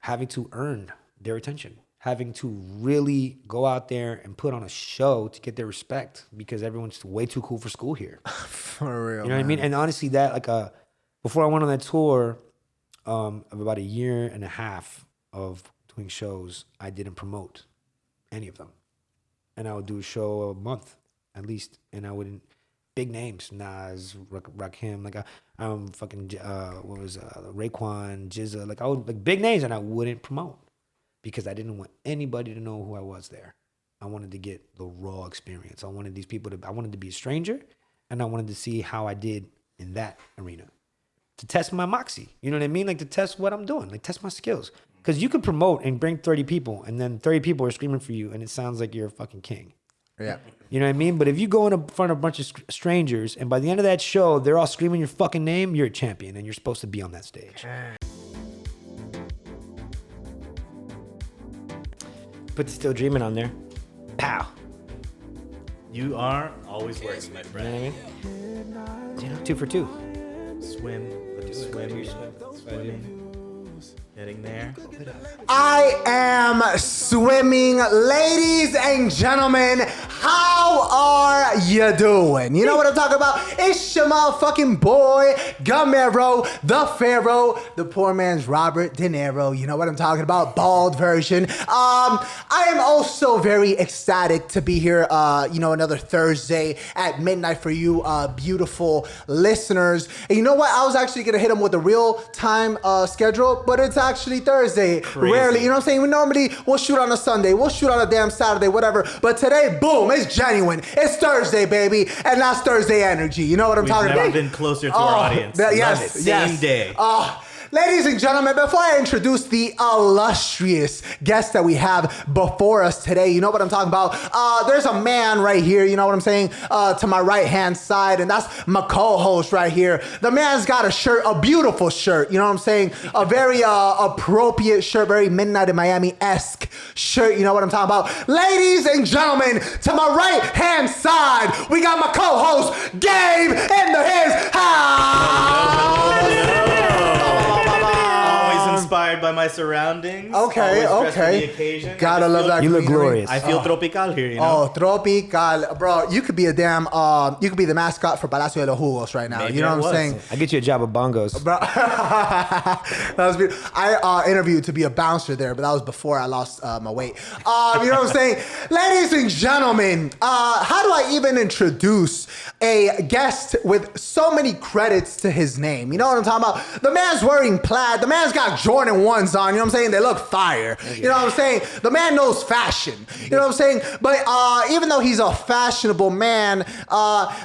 having to earn their attention, having to really go out there and put on a show to get their respect because everyone's way too cool for school here. For real, you know what I mean? And honestly, that like before I went on that tour of about a year and a half of doing shows, I didn't promote any of them, and I would do a show a month at least, and I wouldn't big names, Nas, Rakim, like fucking what was Raekwon, Jizza, like I would like big names, and I wouldn't promote because I didn't want anybody to know who I was there. I wanted to get the raw experience. I wanted these people I wanted to be a stranger, and I wanted to see how I did in that arena to test my moxie. You know what I mean? Like to test what I'm doing, like test my skills. Because you could promote and bring 30 people, and then 30 people are screaming for you, and it sounds like you're a fucking king. Yeah. You know what I mean? But if you go in front of a bunch of strangers, and by the end of that show, they're all screaming your fucking name, you're a champion, and you're supposed to be on that stage. Put the Still Dreaming on there. Pow. You are always working, my You know friend. what I mean? You know, 2 for 2. Swim. Swimming. Getting there. I am swimming. Ladies and gentlemen, how are you doing? You know what I'm talking about? It's your motherfucking boy, Gamero, the Pharaoh, the poor man's Robert De Niro. You know what I'm talking about? Bald version. I am also very ecstatic to be here, another Thursday at midnight for you beautiful listeners. And you know what? I was actually going to hit them with a real time schedule, but it's actually Thursday. Crazy. Rarely, you know what I'm saying? We normally, we'll shoot on a Sunday, we'll shoot on a damn Saturday, whatever. But today, boom, it's genuine. It's Thursday, baby. And that's Thursday energy. You know what I'm talking about? We've never been closer to our audience. Yes, Same day. Ladies and gentlemen, before I introduce the illustrious guest that we have before us today, you know what I'm talking about? There's a man right here, you know what I'm saying, to my right-hand side, and that's my co-host right here. The man's got a shirt, a beautiful shirt, you know what I'm saying? A very appropriate shirt, very Midnight in Miami-esque shirt, you know what I'm talking about? Ladies and gentlemen, to my right-hand side, we got my co-host, Gabe, in his house. Inspired by my surroundings. Okay. Always dressed for the occasion. Gotta love that. You look greenery. glorious. I feel tropical here, you know? Oh, tropical. Bro, you could be a damn, you could be the mascot for Palacio de los Jugos right now. Maybe you know I what I'm was. saying? I get you a job at Bongos. Bro, that was beautiful. I interviewed to be a bouncer there, but that was before I lost my weight. You know what I'm saying? Ladies and gentlemen, how do I even introduce a guest with so many credits to his name? You know what I'm talking about? The man's wearing plaid. The man's got Jordan 1s on. You know what I'm saying? They look fire. You know what I'm saying? The man knows fashion. You know what I'm saying? But even though he's a fashionable man,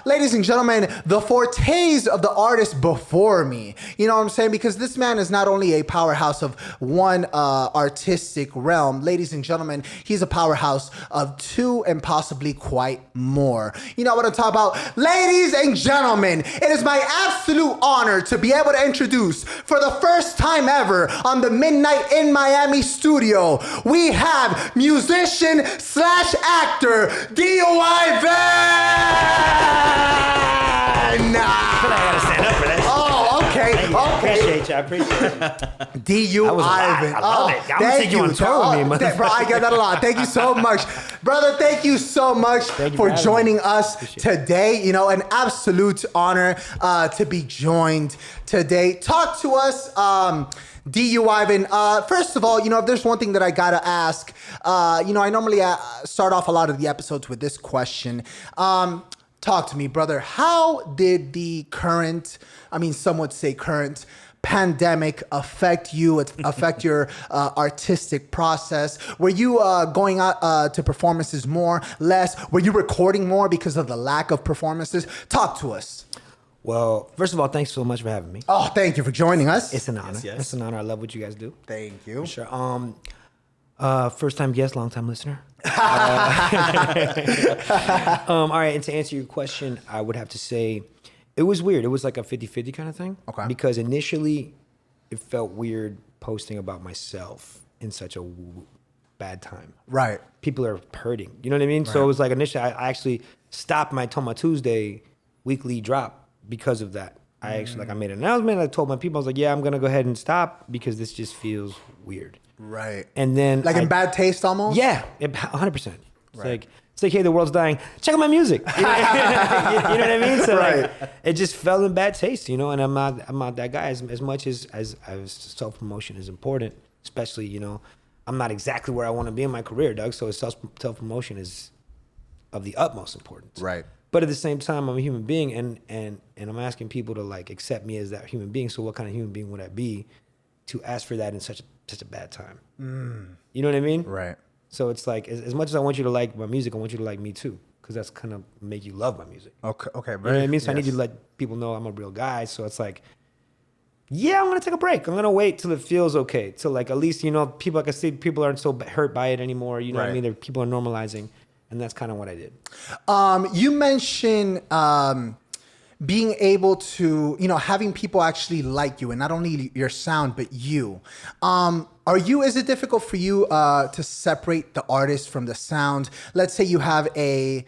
ladies and gentlemen, the fortes of the artist before me, you know what I'm saying? Because this man is not only a powerhouse of one artistic realm, ladies and gentlemen, he's a powerhouse of 2 and possibly quite more. You know what I'm talking about? Ladies and gentlemen, it is my absolute honor to be able to introduce for the first time ever on the Midnight in Miami studio, we have musician / actor D.U.Ivan. I gotta stand up for that. Oh, okay. I appreciate you. D.U.Ivan. I love it. I'm gonna take you on tour with me, motherfucker. Bro, I get that a lot. Thank you so much. Brother, thank you so much you for for having joining me. us today. You know, an absolute honor to be joined today. Talk to us, D.U.Ivan. First of all, you know, if there's one thing that I gotta ask, you know, I normally start off a lot of the episodes with this question. Talk to me, brother. How did the current, some would say current, pandemic affect you, affect your artistic process? Were you going out to performances more, less? Were you recording more because of the lack of performances? Talk to us. Well, first of all, thanks so much for having me. Oh, thank you for joining us. It's an honor. Yes. It's an honor. I love what you guys do. Thank you. Sure. First time guest, long time listener. All right, and to answer your question, I would have to say it was weird. It was like a 50-50 kind of thing. Okay. Because initially it felt weird posting about myself in such a bad time. Right. People are hurting. You know what I mean? So it was like initially I actually stopped my Toma Tuesday weekly drop because of that. I actually I made an announcement. I told my people, I was like, yeah, I'm gonna go ahead and stop because this just feels weird. Right. And then Like in bad taste almost? Yeah, 100%. It's like, hey, the world's dying. Check out my music. You know what I mean? So like, it just fell in bad taste, you know. And I'm not that guy. As much as self promotion is important, especially, you know, I'm not exactly where I want to be in my career, Doug. So self promotion is of the utmost importance. Right. But at the same time, I'm a human being, and I'm asking people to like accept me as that human being. So what kind of human being would I be to ask for that in such a bad time? You know what I mean? Right. So it's like, as much as I want you to like my music, I want you to like me too, because that's kind of make you love my music. Okay. You know what I mean? So I need you to let people know I'm a real guy. So it's like, yeah, I'm gonna take a break. I'm gonna wait till it feels okay. Till like at least, you know, people, like I said, people aren't so hurt by it anymore. You know what I mean? People are normalizing, and that's kind of what I did. You mentioned being able to, you know, having people actually like you, and not only your sound, but you. Is it difficult for you to separate the artist from the sound? Let's say you have a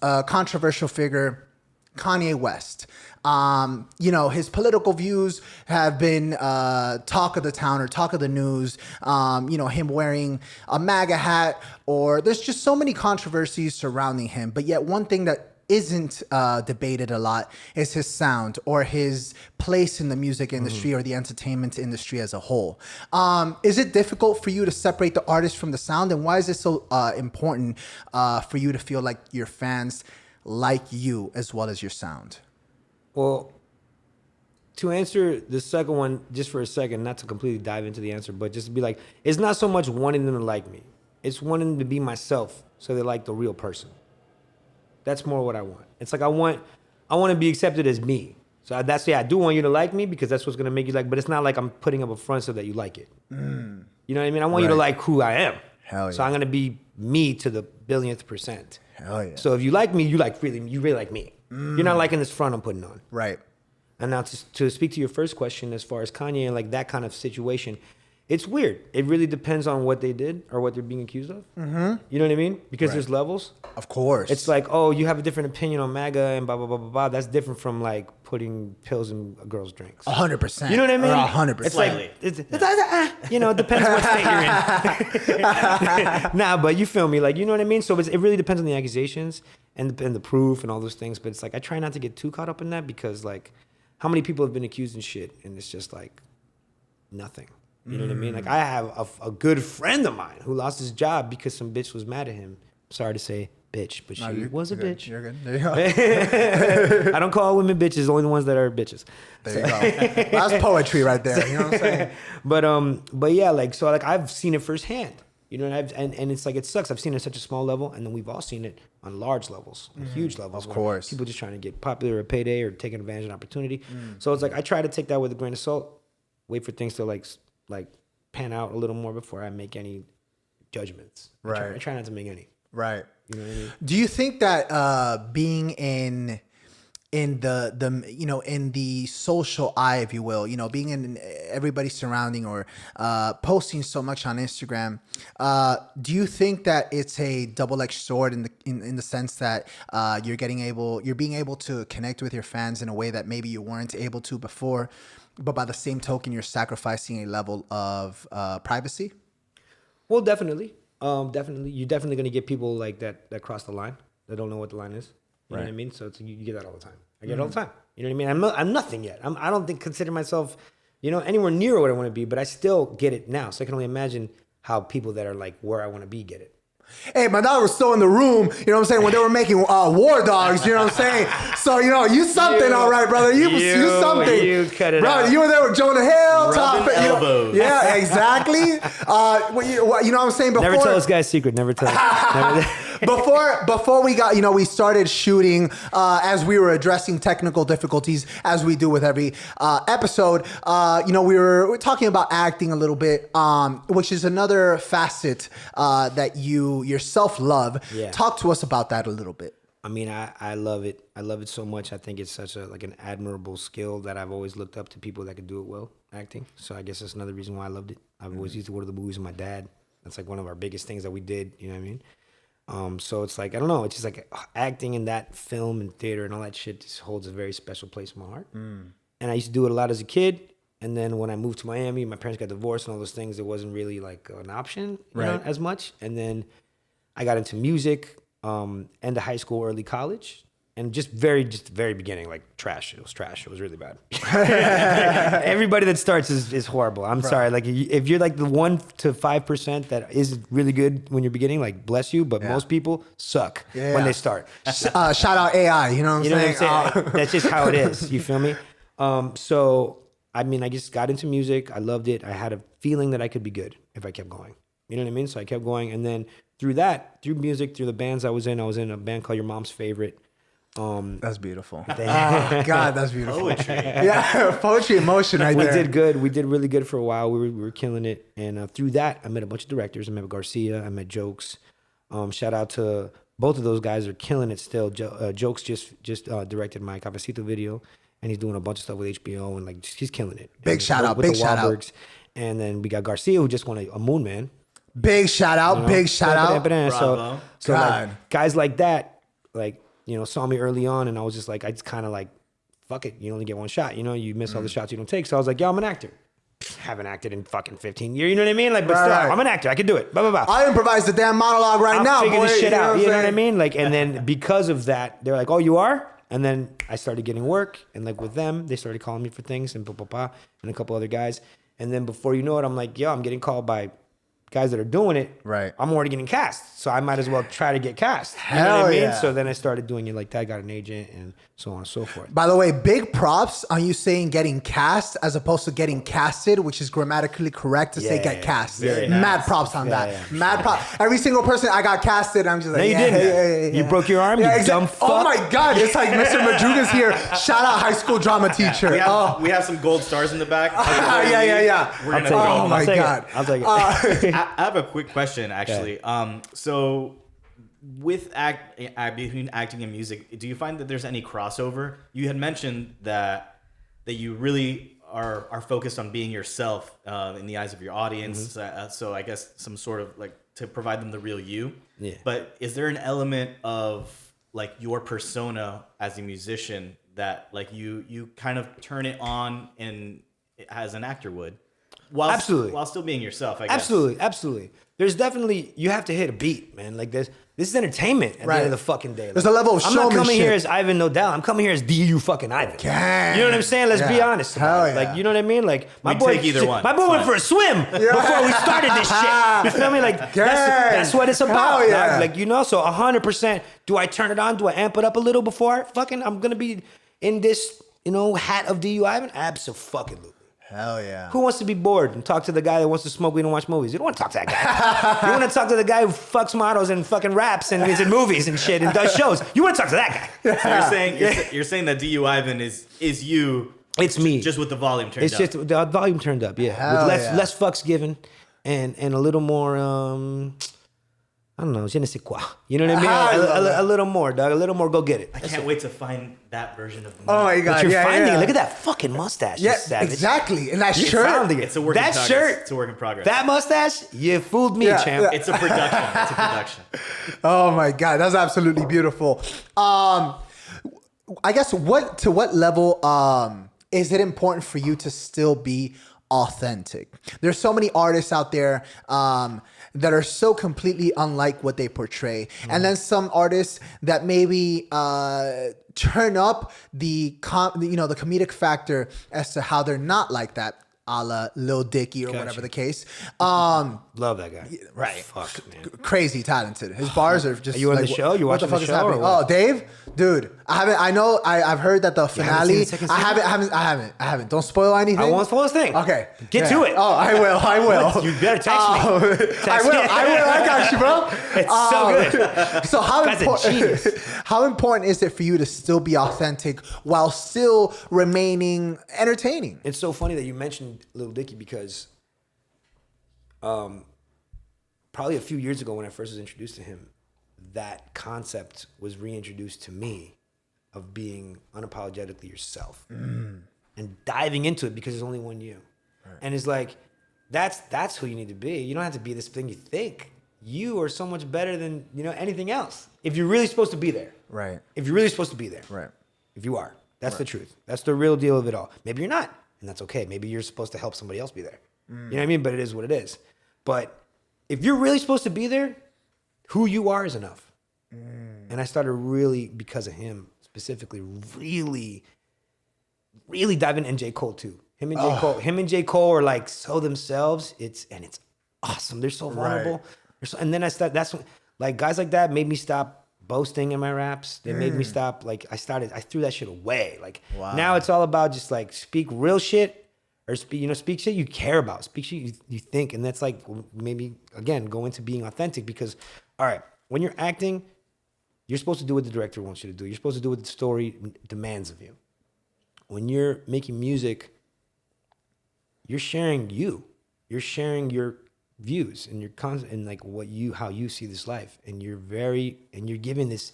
controversial figure, Kanye West. You know, his political views have been talk of the town or talk of the news. You know, him wearing a MAGA hat, or there's just so many controversies surrounding him. But yet one thing that isn't debated a lot is his sound or his place in the music industry or the entertainment industry as a whole. Is it difficult for you to separate the artist from the sound? And why is it so important for you to feel like your fans like you as well as your sound? Well, to answer the second one, just for a second, not to completely dive into the answer, but just to be like, it's not so much wanting them to like me. It's wanting them to be myself so they like the real person. That's more what I want. It's like I want to be accepted as me. So I do want you to like me because that's what's going to make you like, but it's not like I'm putting up a front so that you like it. You know what I mean? I want you to like who I am. Hell yeah. So I'm going to be me to the billionth percent. Hell yeah. So if you like me, you really like me. You're not liking this front I'm putting on. Right. And now to speak to your first question, as far as Kanye and like that kind of situation, it's weird. It really depends on what they did or what they're being accused of. Mm-hmm. You know what I mean? Because there's levels. Of course. It's like, oh, you have a different opinion on MAGA and blah, blah, blah, blah, blah. That's different from like putting pills in a girl's drinks. 100%. You know what I mean? 100%. It's like, you know, it depends what state you're in. Nah, but you feel me? Like, you know what I mean? So it really depends on the accusations and the proof and all those things. But it's like, I try not to get too caught up in that because like, how many people have been accused and shit? And it's just like nothing. You know what I mean? Like, I have a good friend of mine who lost his job because some bitch was mad at him. Sorry to say bitch, but she was a bitch. You're good. There you go. I don't call women bitches, only the ones that are bitches. There you go. That's poetry right there. You know what I'm saying? But yeah, like, so like I've seen it firsthand. You know, and it's like, it sucks. I've seen it at such a small level, and then we've all seen it on large levels, on huge levels. Of course. People just trying to get popular or payday or taking advantage of an opportunity. So it's like, I try to take that with a grain of salt, wait for things to like pan out a little more before I make any judgments. Right. I try not to make any. Right. You know what I mean? Do you think that being in the you know, in the social eye, if you will, you know, being in everybody's surrounding or posting so much on Instagram, do you think that it's a double-edged sword in the sense that you're being able to connect with your fans in a way that maybe you weren't able to before, but by the same token, you're sacrificing a level of privacy? Well, definitely. Definitely. You're definitely going to get people like that cross the line, that don't know what the line is. You know what I mean? So you get that all the time. I get it all the time. You know what I mean? I'm nothing yet. I don't consider myself, you know, anywhere near what I want to be, but I still get it now. So I can only imagine how people that are like where I want to be get it. Hey, my dog was still in the room, you know what I'm saying, when they were making war dogs, you know what I'm saying? So, you know, you something, all right, brother. You something. You cut it brother, out. You were there with Jonah Hill. Rubbing elbows. Yeah, exactly. You know what I'm saying? Before, Never tell this guy's secret. Never tell. Before we got, you know, we started shooting as we were addressing technical difficulties, as we do with every episode. You know, we're talking about acting a little bit, which is another facet that you yourself love. Yeah. Talk to us about that a little bit. I mean, I love it. I love it so much. I think it's such an admirable skill that I've always looked up to people that could do it well, acting. So I guess that's another reason why I loved it. I've always used to go to the movies with my dad. That's like one of our biggest things that we did. You know what I mean? So it's like, I don't know. It's just like acting in that film and theater and all that shit just holds a very special place in my heart. And I used to do it a lot as a kid. And then when I moved to Miami, my parents got divorced and all those things. It wasn't really like an option, you know, as much. And then I got into music, end of high school, early college. And just very beginning, like trash. It was trash. It was really bad. Everybody that starts is horrible. I'm sorry. Like if you're like the 1 to 5% that is really good when you're beginning, like bless you. But most people suck when they start. Shout out AI. You know what I'm saying? That's just how it is. You feel me? So I mean, I just got into music. I loved it. I had a feeling that I could be good if I kept going. You know what I mean? So I kept going, and then through music, through the bands I was in a band called Your Mom's Favorite. That's beautiful. Oh, God, that's beautiful. Poetry. Yeah, poetry emotion right there. We did good. We did really good for a while. We were killing it. And through that, I met a bunch of directors. I met Garcia. I met Jokes. Shout out to both of those guys. Are killing it still. Jokes just directed my Capacito video, and he's doing a bunch of stuff with HBO, and like he's killing it. Big shout out. Big shout out. And then we got Garcia, who just won a Moon Man. Big shout out. You know? Big shout out. Bravo. So like, guys like that, like, you know, saw me early on, and I was just like, I just kind of like, fuck it. You only get one shot. You know, you miss all the shots you don't take. So I was like, yo, I'm an actor. Haven't acted in fucking 15 years. You know what I mean? Like, but still, I'm an actor. I can do it. Blah, blah, blah. I improvise the damn monologue right now. I'll figure this shit out. You know what I saying? mean? Like, and then because of that, they're like, oh, you are? And then I started getting work. And like with them, they started calling me for things and and a couple other guys. And then before you know it, I'm like, yo, I'm getting called by guys that are doing it. Right. I'm already getting cast. So I might as well try to get cast. You know what I mean? So then I started doing it like that. I got an agent and so on and so forth. By the way, big props on you saying getting cast as opposed to getting casted, which is grammatically correct to say get cast. Mad props on that. Mad props. Every single person I got casted, I'm just like, no, you didn't. You broke your arm, you dumb fuck. Oh my God. It's like Mr. Madruga's here. Shout out high school drama teacher. We have some gold stars in the back. Yeah. We're gonna Oh my God. I'll take it. I have a quick question, actually. So with between acting and music, do you find that there's any crossover? You had mentioned that you really are focused on being yourself in the eyes of your audience. So I guess some sort of like to provide them the real you. Yeah. But is there an element of like your persona as a musician that like you kind of turn it on and as an actor would? While still being yourself, I guess. Absolutely. There's definitely, you have to hit a beat, man. Like this is entertainment at the end of the fucking day. Like, there's a level of showmanship. I'm not coming here as Ivan No Doubt. I'm coming here as D.U.Ivan. Gang. You know what I'm saying? Let's be honest about it. Like, you know what I mean? Like my boy went for a swim before we started this shit. You feel me? Like that's what it's about. Like, you know, so 100%. Do I turn it on? Do I amp it up a little before I'm gonna be in this, you know, hat of D.U.Ivan? Abso-fucking-lutely. Hell yeah. Who wants to be bored and talk to the guy that wants to smoke weed and watch movies? You don't want to talk to that guy. You want to talk to the guy who fucks models and fucking raps and is in movies and shit and does shows. You want to talk to that guy. So you're saying that D.U.Ivan is you. It's me. Just with the volume turned up. It's just the volume turned up, yeah. With less fucks given and a little more I don't know, je ne sais quoi. You know what I mean? A little more, dog. A little more, go get it. I can't wait to find that version of me. Oh my God. But you're finding it. Look at that fucking mustache. Yeah, savage. exactly. And that shirt. It's a work in progress. Shirt. It's a work in progress. That mustache, you fooled me, champ. Yeah. It's a production. Oh my God. That's absolutely beautiful. I guess to what level is it important for you to still be authentic? There's so many artists out there that are so completely unlike what they portray, and then some artists that maybe turn up the comedic factor as to how they're not like that, a la Lil Dicky or whatever the case. Love that guy. Right. Fuck, man. Crazy talented. His bars are just. Are you on the show? You watching the show? Oh, Dave, dude, I haven't. I know. I've heard that the finale. I haven't. Don't spoil anything. I won't spoil a thing. Okay. Get to it. Oh, I will. You better text me. I will. I got you, bro. It's so good. So how important is it for you to still be authentic while still remaining entertaining? It's so funny that you mentioned Lil Dicky because probably a few years ago when I first was introduced to him, that concept was reintroduced to me of being unapologetically yourself and diving into it because there's only one you. Right. And it's like, that's who you need to be. You don't have to be this thing you think. You are so much better than, anything else. If you're really supposed to be there. Right. If you're really supposed to be there. Right. If you are. That's the truth. That's the real deal of it all. Maybe you're not, and that's okay. Maybe you're supposed to help somebody else be there. You know what I mean? But it is what it is. But if you're really supposed to be there, who you are is enough. And I started really, because of him specifically, really, really diving in J. Cole too. Him and J. Cole are like so themselves. It's awesome. They're so vulnerable. And then that's when, like, guys like that made me stop boasting in my raps. They made me stop. Like, I threw that shit away. Like, now it's all about just like speak real shit, or speak shit you care about. Speak shit you think. And that's like, maybe again, go into being authentic, because, all right, when you're acting, you're supposed to do what the director wants you to do. You're supposed to do what the story demands of you. When you're making music, you're sharing you. You're sharing your views and your and like how you see this life. And you're giving this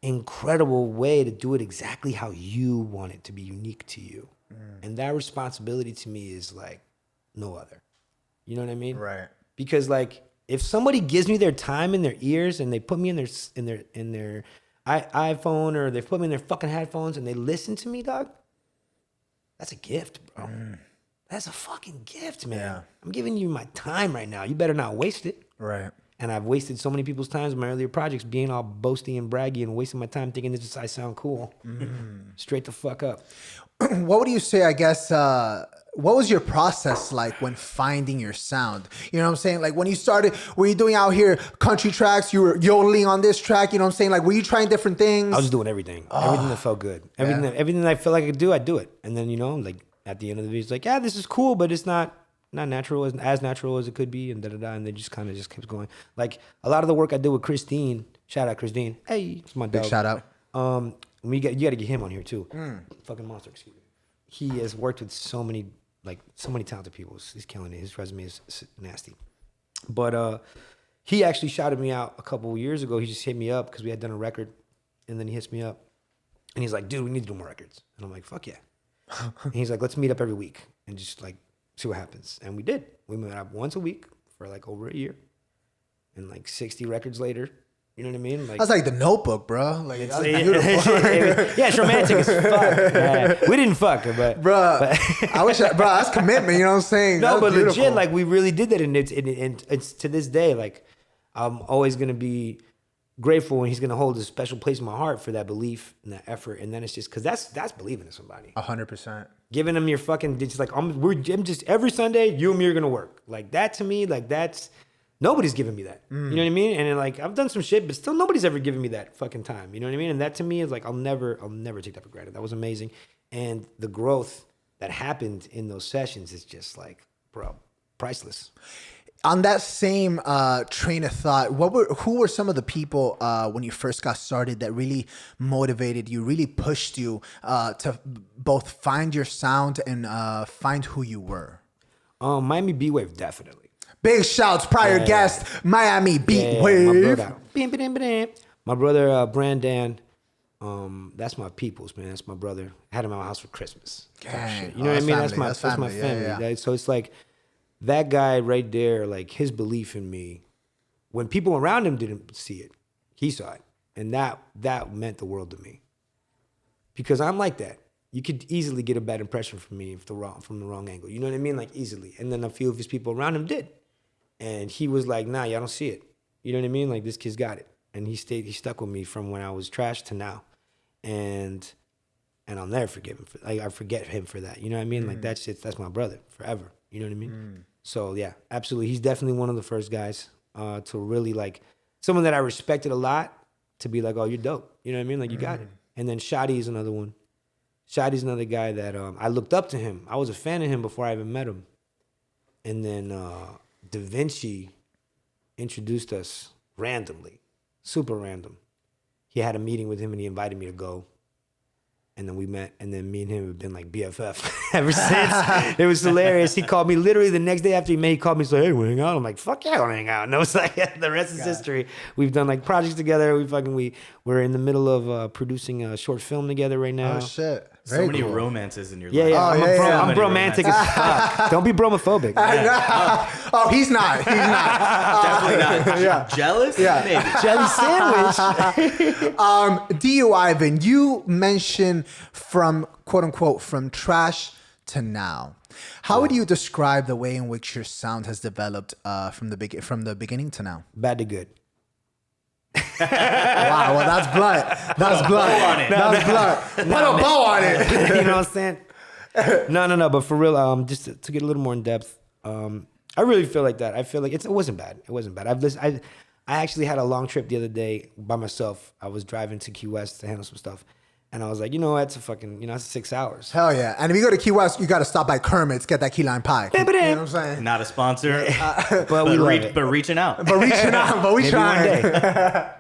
incredible way to do it exactly how you want it to be unique to you. And that responsibility to me is like no other. You know what I mean? Right. Because like, if somebody gives me their time in their ears and they put me in their iPhone, or they put me in their fucking headphones and they listen to me, dog, that's a gift, bro. That's a fucking gift, man. Yeah. I'm giving you my time right now. You better not waste it. Right. And I've wasted so many people's times in my earlier projects being all boasty and braggy and wasting my time thinking I sound cool. Straight the fuck up. What would you say, I guess, what was your process like when finding your sound? You know what I'm saying? Like, when you started, were you doing out here country tracks? You were yodeling on this track, you know what I'm saying? Like, were you trying different things? I was doing everything. Everything that felt good. Everything that I felt like I could do, I'd do it. And then, like, at the end of the video, it's like, yeah, this is cool, but it's not natural, as natural as it could be, and da-da-da, and then just kind of just keeps going. Like, a lot of the work I did with Christine, shout out Christine. Hey, it's my dog. Big shout out. You got to get him on here too. Fucking monster, excuse me. He has worked with so many talented people. He's killing it. His resume is nasty. But he actually shouted me out a couple of years ago. He just hit me up because we had done a record, and then he hits me up, and he's like, "Dude, we need to do more records." And I'm like, "Fuck yeah!" And he's like, "Let's meet up every week and just like see what happens." And we did. We met up once a week for like over a year, and like 60 records later. You know what I mean? Like, that's like The Notebook, bro. Like, it's that's beautiful. Yeah, it's romantic as fuck. Yeah. We didn't fuck, but I wish, that's commitment. You know what I'm saying? No, that's but beautiful. legit, like, we really did that, and it's to this day, like, I'm always gonna be grateful, and he's gonna hold a special place in my heart for that belief and that effort. And then it's just because that's believing in somebody. 100%. Giving them your fucking, just like, I'm just every Sunday, you and me are gonna work. Like, that to me, like, that's. Nobody's giving me that. You know what I mean? And then, like, I've done some shit, but still nobody's ever given me that fucking time. You know what I mean? And that to me is like, I'll never take that for granted. That was amazing. And the growth that happened in those sessions is just like, bro, priceless. On that same train of thought, who were some of the people when you first got started that really motivated you, really pushed you to both find your sound and find who you were? Miami B-Wave, definitely. Big shouts, prior guest, Miami Beat Wave. My brother Brandon, that's my peoples, man. That's my brother. I had him at my house for Christmas. Gang. You know what I mean? Family. That's my family. Yeah. So it's like that guy right there, like, his belief in me, when people around him didn't see it, he saw it. And that meant the world to me. Because I'm like that. You could easily get a bad impression from me from the wrong angle. You know what I mean? Like, easily. And then a few of his people around him did. And he was like, nah, y'all don't see it. You know what I mean? Like, this kid's got it. And he stuck with me from when I was trash to now. And I'll never forgive him. I forget him for that. You know what I mean? Like, that's my brother forever. You know what I mean? So, yeah, absolutely. He's definitely one of the first guys to really, like, someone that I respected a lot, to be like, oh, you're dope. You know what I mean? Like, you got it. And then Shadi is another one. Shadi's another guy that I looked up to him. I was a fan of him before I even met him. And then Da Vinci introduced us randomly, super random. He had a meeting with him and he invited me to go. And then we met, and then me and him have been like BFF ever since. It was hilarious. He called me literally the next day after he met. He called me, so hey, we hang out. I'm like, fuck yeah, we'll hang out. And it was like, the rest is history. We've done like projects together. We're in the middle of producing a short film together right now. Oh shit! So Very many cool. romances in your Yeah, life. yeah. Oh, yeah, I'm yeah. bromantic as fuck. Don't be bromophobic. Oh, he's not. He's not. Definitely not. Jealous? Yeah. Maybe. Jelly sandwich. D.U.Ivan, you mentioned from quote unquote from trash to now. How would you describe the way in which your sound has developed from the beginning to now? Bad to good. Wow, well that's blunt. That's blunt. Bow on it. That's blunt. Put a bow on it. You know what I'm saying? No. But for real, just to get a little more in depth, I really feel like that. I feel like it wasn't bad. It wasn't bad. I actually had a long trip the other day by myself. I was driving to Key West to handle some stuff. And I was like, that's that's 6 hours. Hell yeah. And if you go to Key West, you got to stop by Kermit's, get that key lime pie. You know what I'm saying? Not a sponsor, But we love it. but reaching out. But reaching out, but we Maybe one trying. day.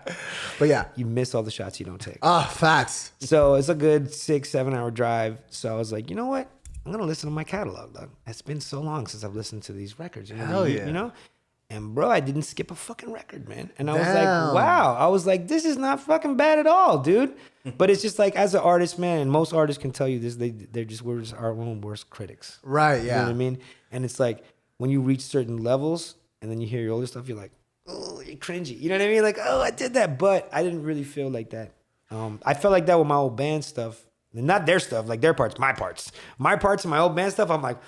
But yeah. You miss all the shots you don't take. Facts. So it's a good 6-7 hour drive. So I was like, you know what? I'm gonna listen to my catalog, dog. It's been so long since I've listened to these records. Hell yeah. And bro, I didn't skip a fucking record, man. And I was Damn. like, wow. I was like, this is not fucking bad at all, dude. But it's just like, as an artist, man, and most artists can tell you this, we're just our own worst critics. Right, You know what I mean? And it's like, when you reach certain levels and then you hear your older stuff, you're like, oh, you're cringy. You know what I mean? Like, oh, I did that. But I didn't really feel like that. I felt like that with my old band stuff. And not their stuff, like their parts, my parts. My parts and my old band stuff, I'm like,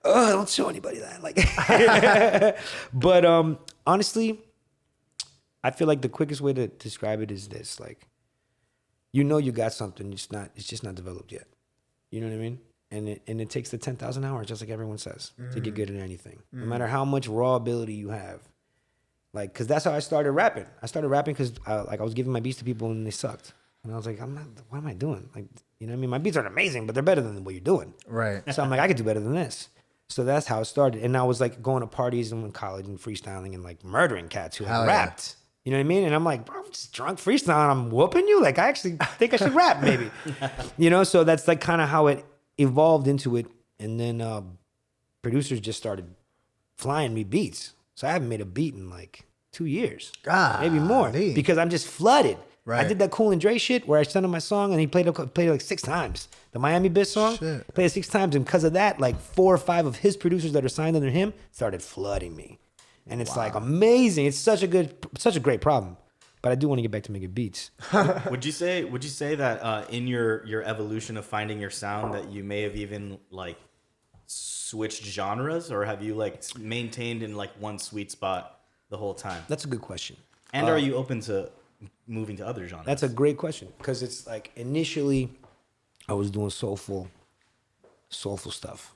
oh, don't show anybody that. Like, but honestly, I feel like the quickest way to describe it is this: like, you got something, it's just not developed yet. You know what I mean? And it takes the 10,000 hours, just like everyone says, to get good at anything. No matter how much raw ability you have. Like, cause that's how I started rapping. I started rapping because I was giving my beats to people and they sucked. And I was like, what am I doing? Like, you know what I mean? My beats aren't amazing, but they're better than what you're doing. Right. So I'm like, I could do better than this. So that's how it started. And I was like going to parties and in college and freestyling and like murdering cats who Hell had yeah. rapped. You know what I mean? And I'm like, bro, I'm just drunk freestyling. I'm whooping you. Like, I actually think I should rap maybe. So that's like kind of how it evolved into it. And then producers just started flying me beats. So I haven't made a beat in like 2 years. Maybe more. Golly. Because I'm just flooded. Right. I did that Cool and Dre shit where I sent him my song and he played it like 6 times. The Miami Bitch song, Shit. played it 6 times. And because of that, like 4 or 5 of his producers that are signed under him started flooding me. And it's like amazing. It's such a great problem. But I do want to get back to making beats. Would you say that in your evolution of finding your sound that you may have even like switched genres, or have you like maintained in like one sweet spot the whole time? That's a good question. And are you open to moving to other genres? That's a great question because it's like initially I was doing soulful stuff.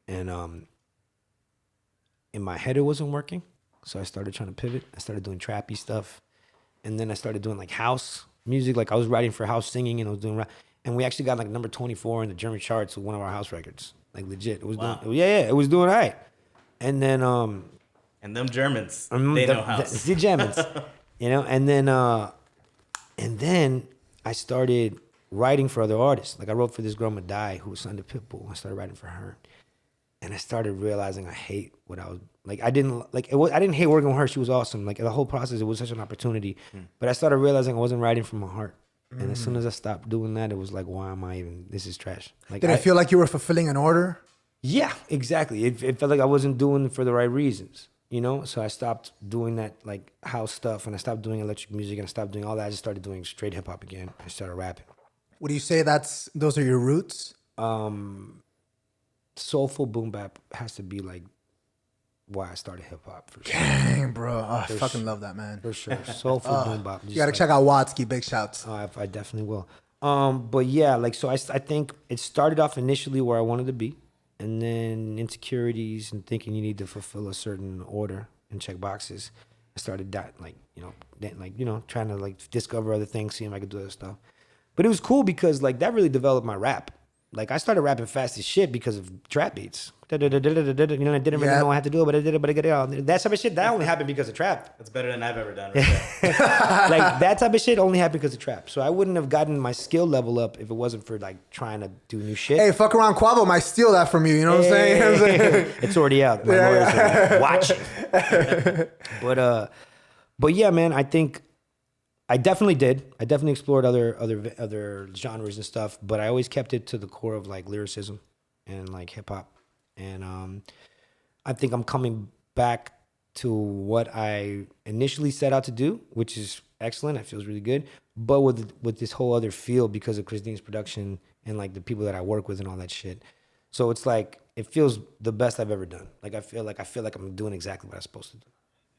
And in my head it wasn't working. So I started trying to pivot. I started doing trappy stuff. And then I started doing like house music. Like I was writing for house singing and I was doing rap. And we actually got like number 24 in the German charts with one of our house records. Like legit. It was doing, it was doing all right. And then and them Germans, they know house. The Germans. And then I started writing for other artists. Like I wrote for this girl Madai who was signed to Pitbull. I started writing for her. And I started realizing I hate what I was like. I didn't hate working with her. She was awesome. Like the whole process, it was such an opportunity. But I started realizing I wasn't writing from my heart. And as soon as I stopped doing that, it was like, why am I even? This is trash. Like, Did it feel like you were fulfilling an order? Yeah, exactly. It felt like I wasn't doing it for the right reasons. So I stopped doing that like house stuff, and I stopped doing electric music, and I stopped doing all that. I just started doing straight hip hop again. I started rapping. Would you say those are your roots? Soulful boom bap has to be like why I started hip hop for sure. Dang, bro. Oh, I fucking love that, man. For sure. Soulful boom bap. You gotta check out Watsky. Big shouts. I definitely will. But yeah, like so I think it started off initially where I wanted to be, and then insecurities and thinking you need to fulfill a certain order and check boxes. I started that trying to like discover other things, seeing if I could do other stuff. But it was cool because like that really developed my rap. Like I started rapping fast as shit because of trap beats. I didn't really know I had to do it, but I did it. But I get it all. That type of shit that only happened because of trap. That's better than I've ever done. Right there. Like that type of shit only happened because of trap. So I wouldn't have gotten my skill level up if it wasn't for like trying to do new shit. Hey, fuck around, Quavo might steal that from you. You know what I'm saying? It's already out. My lawyers are watching. But yeah, man, I think I definitely did. I definitely explored other genres and stuff, but I always kept it to the core of like lyricism and like hip hop. And I think I'm coming back to what I initially set out to do, which is excellent. It feels really good. But with this whole other feel because of Christine's production and like the people that I work with and all that shit. So it's like it feels the best I've ever done. Like I feel like I'm doing exactly what I'm supposed to do.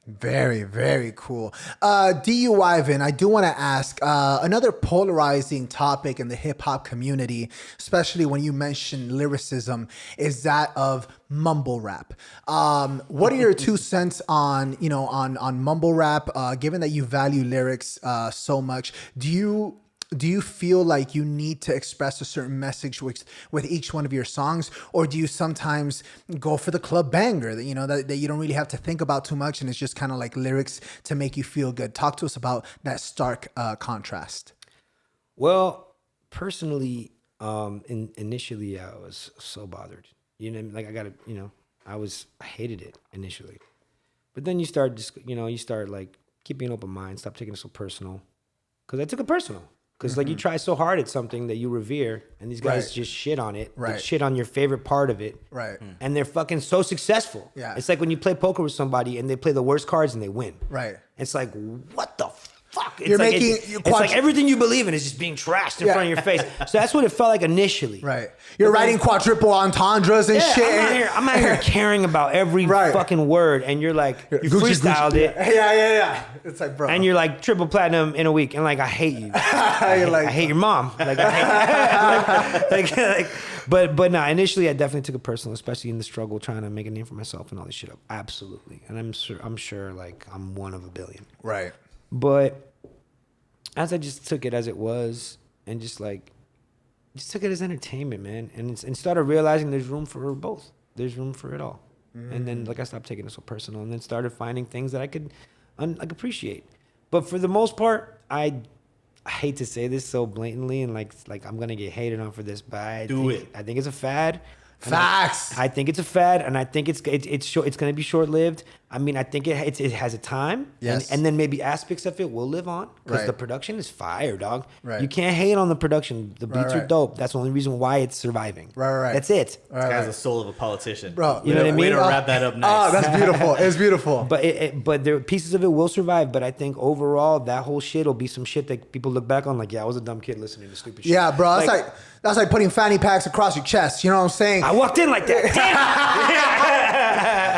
Very, very cool. D.U.Ivan, I do want to ask another polarizing topic in the hip hop community, especially when you mention lyricism, is that of mumble rap. What are your 2 cents on, on mumble rap? Given that you value lyrics so much, do you feel like you need to express a certain message with each one of your songs, or do you sometimes go for the club banger that you don't really have to think about too much and it's just kind of like lyrics to make you feel good? Talk to us about that stark contrast. Well, personally, initially I was so bothered. Like I hated it initially, but then you start like keeping an open mind, stop taking it so personal, because I took it personal. Because like you try so hard at something that you revere, and these guys just shit on it, they shit on your favorite part of it, and they're fucking so successful. Yeah, it's like when you play poker with somebody and they play the worst cards and they win. Right. It's like, what the fuck? It's You're like making it's like everything you believe in is just being trashed in front of your face. So that's what it felt like initially. Right. You're writing quadruple entendres and shit. I'm not here caring about every fucking word, and you're like, you freestyled it. Yeah. It's like, bro. And you're like triple platinum in a week, and like I hate you. I hate your mom. Like I hate, but nah. Initially, I definitely took it personal, especially in the struggle trying to make a name for myself and all this shit up. Absolutely, and I'm sure like I'm one of a billion. Right. But as I just took it as it was, and just took it as entertainment, man, and started realizing there's room for both. There's room for it all. And then like I stopped taking it so personal, and then started finding things that I could appreciate. But for the most part, I hate to say this so blatantly, and like I'm gonna get hated on for this, but I think it's a fad. Facts. I think it's a fad, and I think it's going to be short lived. I mean, I think it has a time, yes, and then maybe aspects of it will live on because the production is fire, dog. Right. You can't hate on the production. The beats are dope. That's the only reason why it's surviving. Right. That's it. This guy has the soul of a politician, bro. You know what I mean? Way to wrap that up nice. Oh, that's beautiful. It's beautiful. But there pieces of it will survive. But I think overall, that whole shit will be some shit that people look back on like, yeah, I was a dumb kid listening to stupid shit. Yeah, bro. That's like putting fanny packs across your chest. You know what I'm saying? I walked in like that.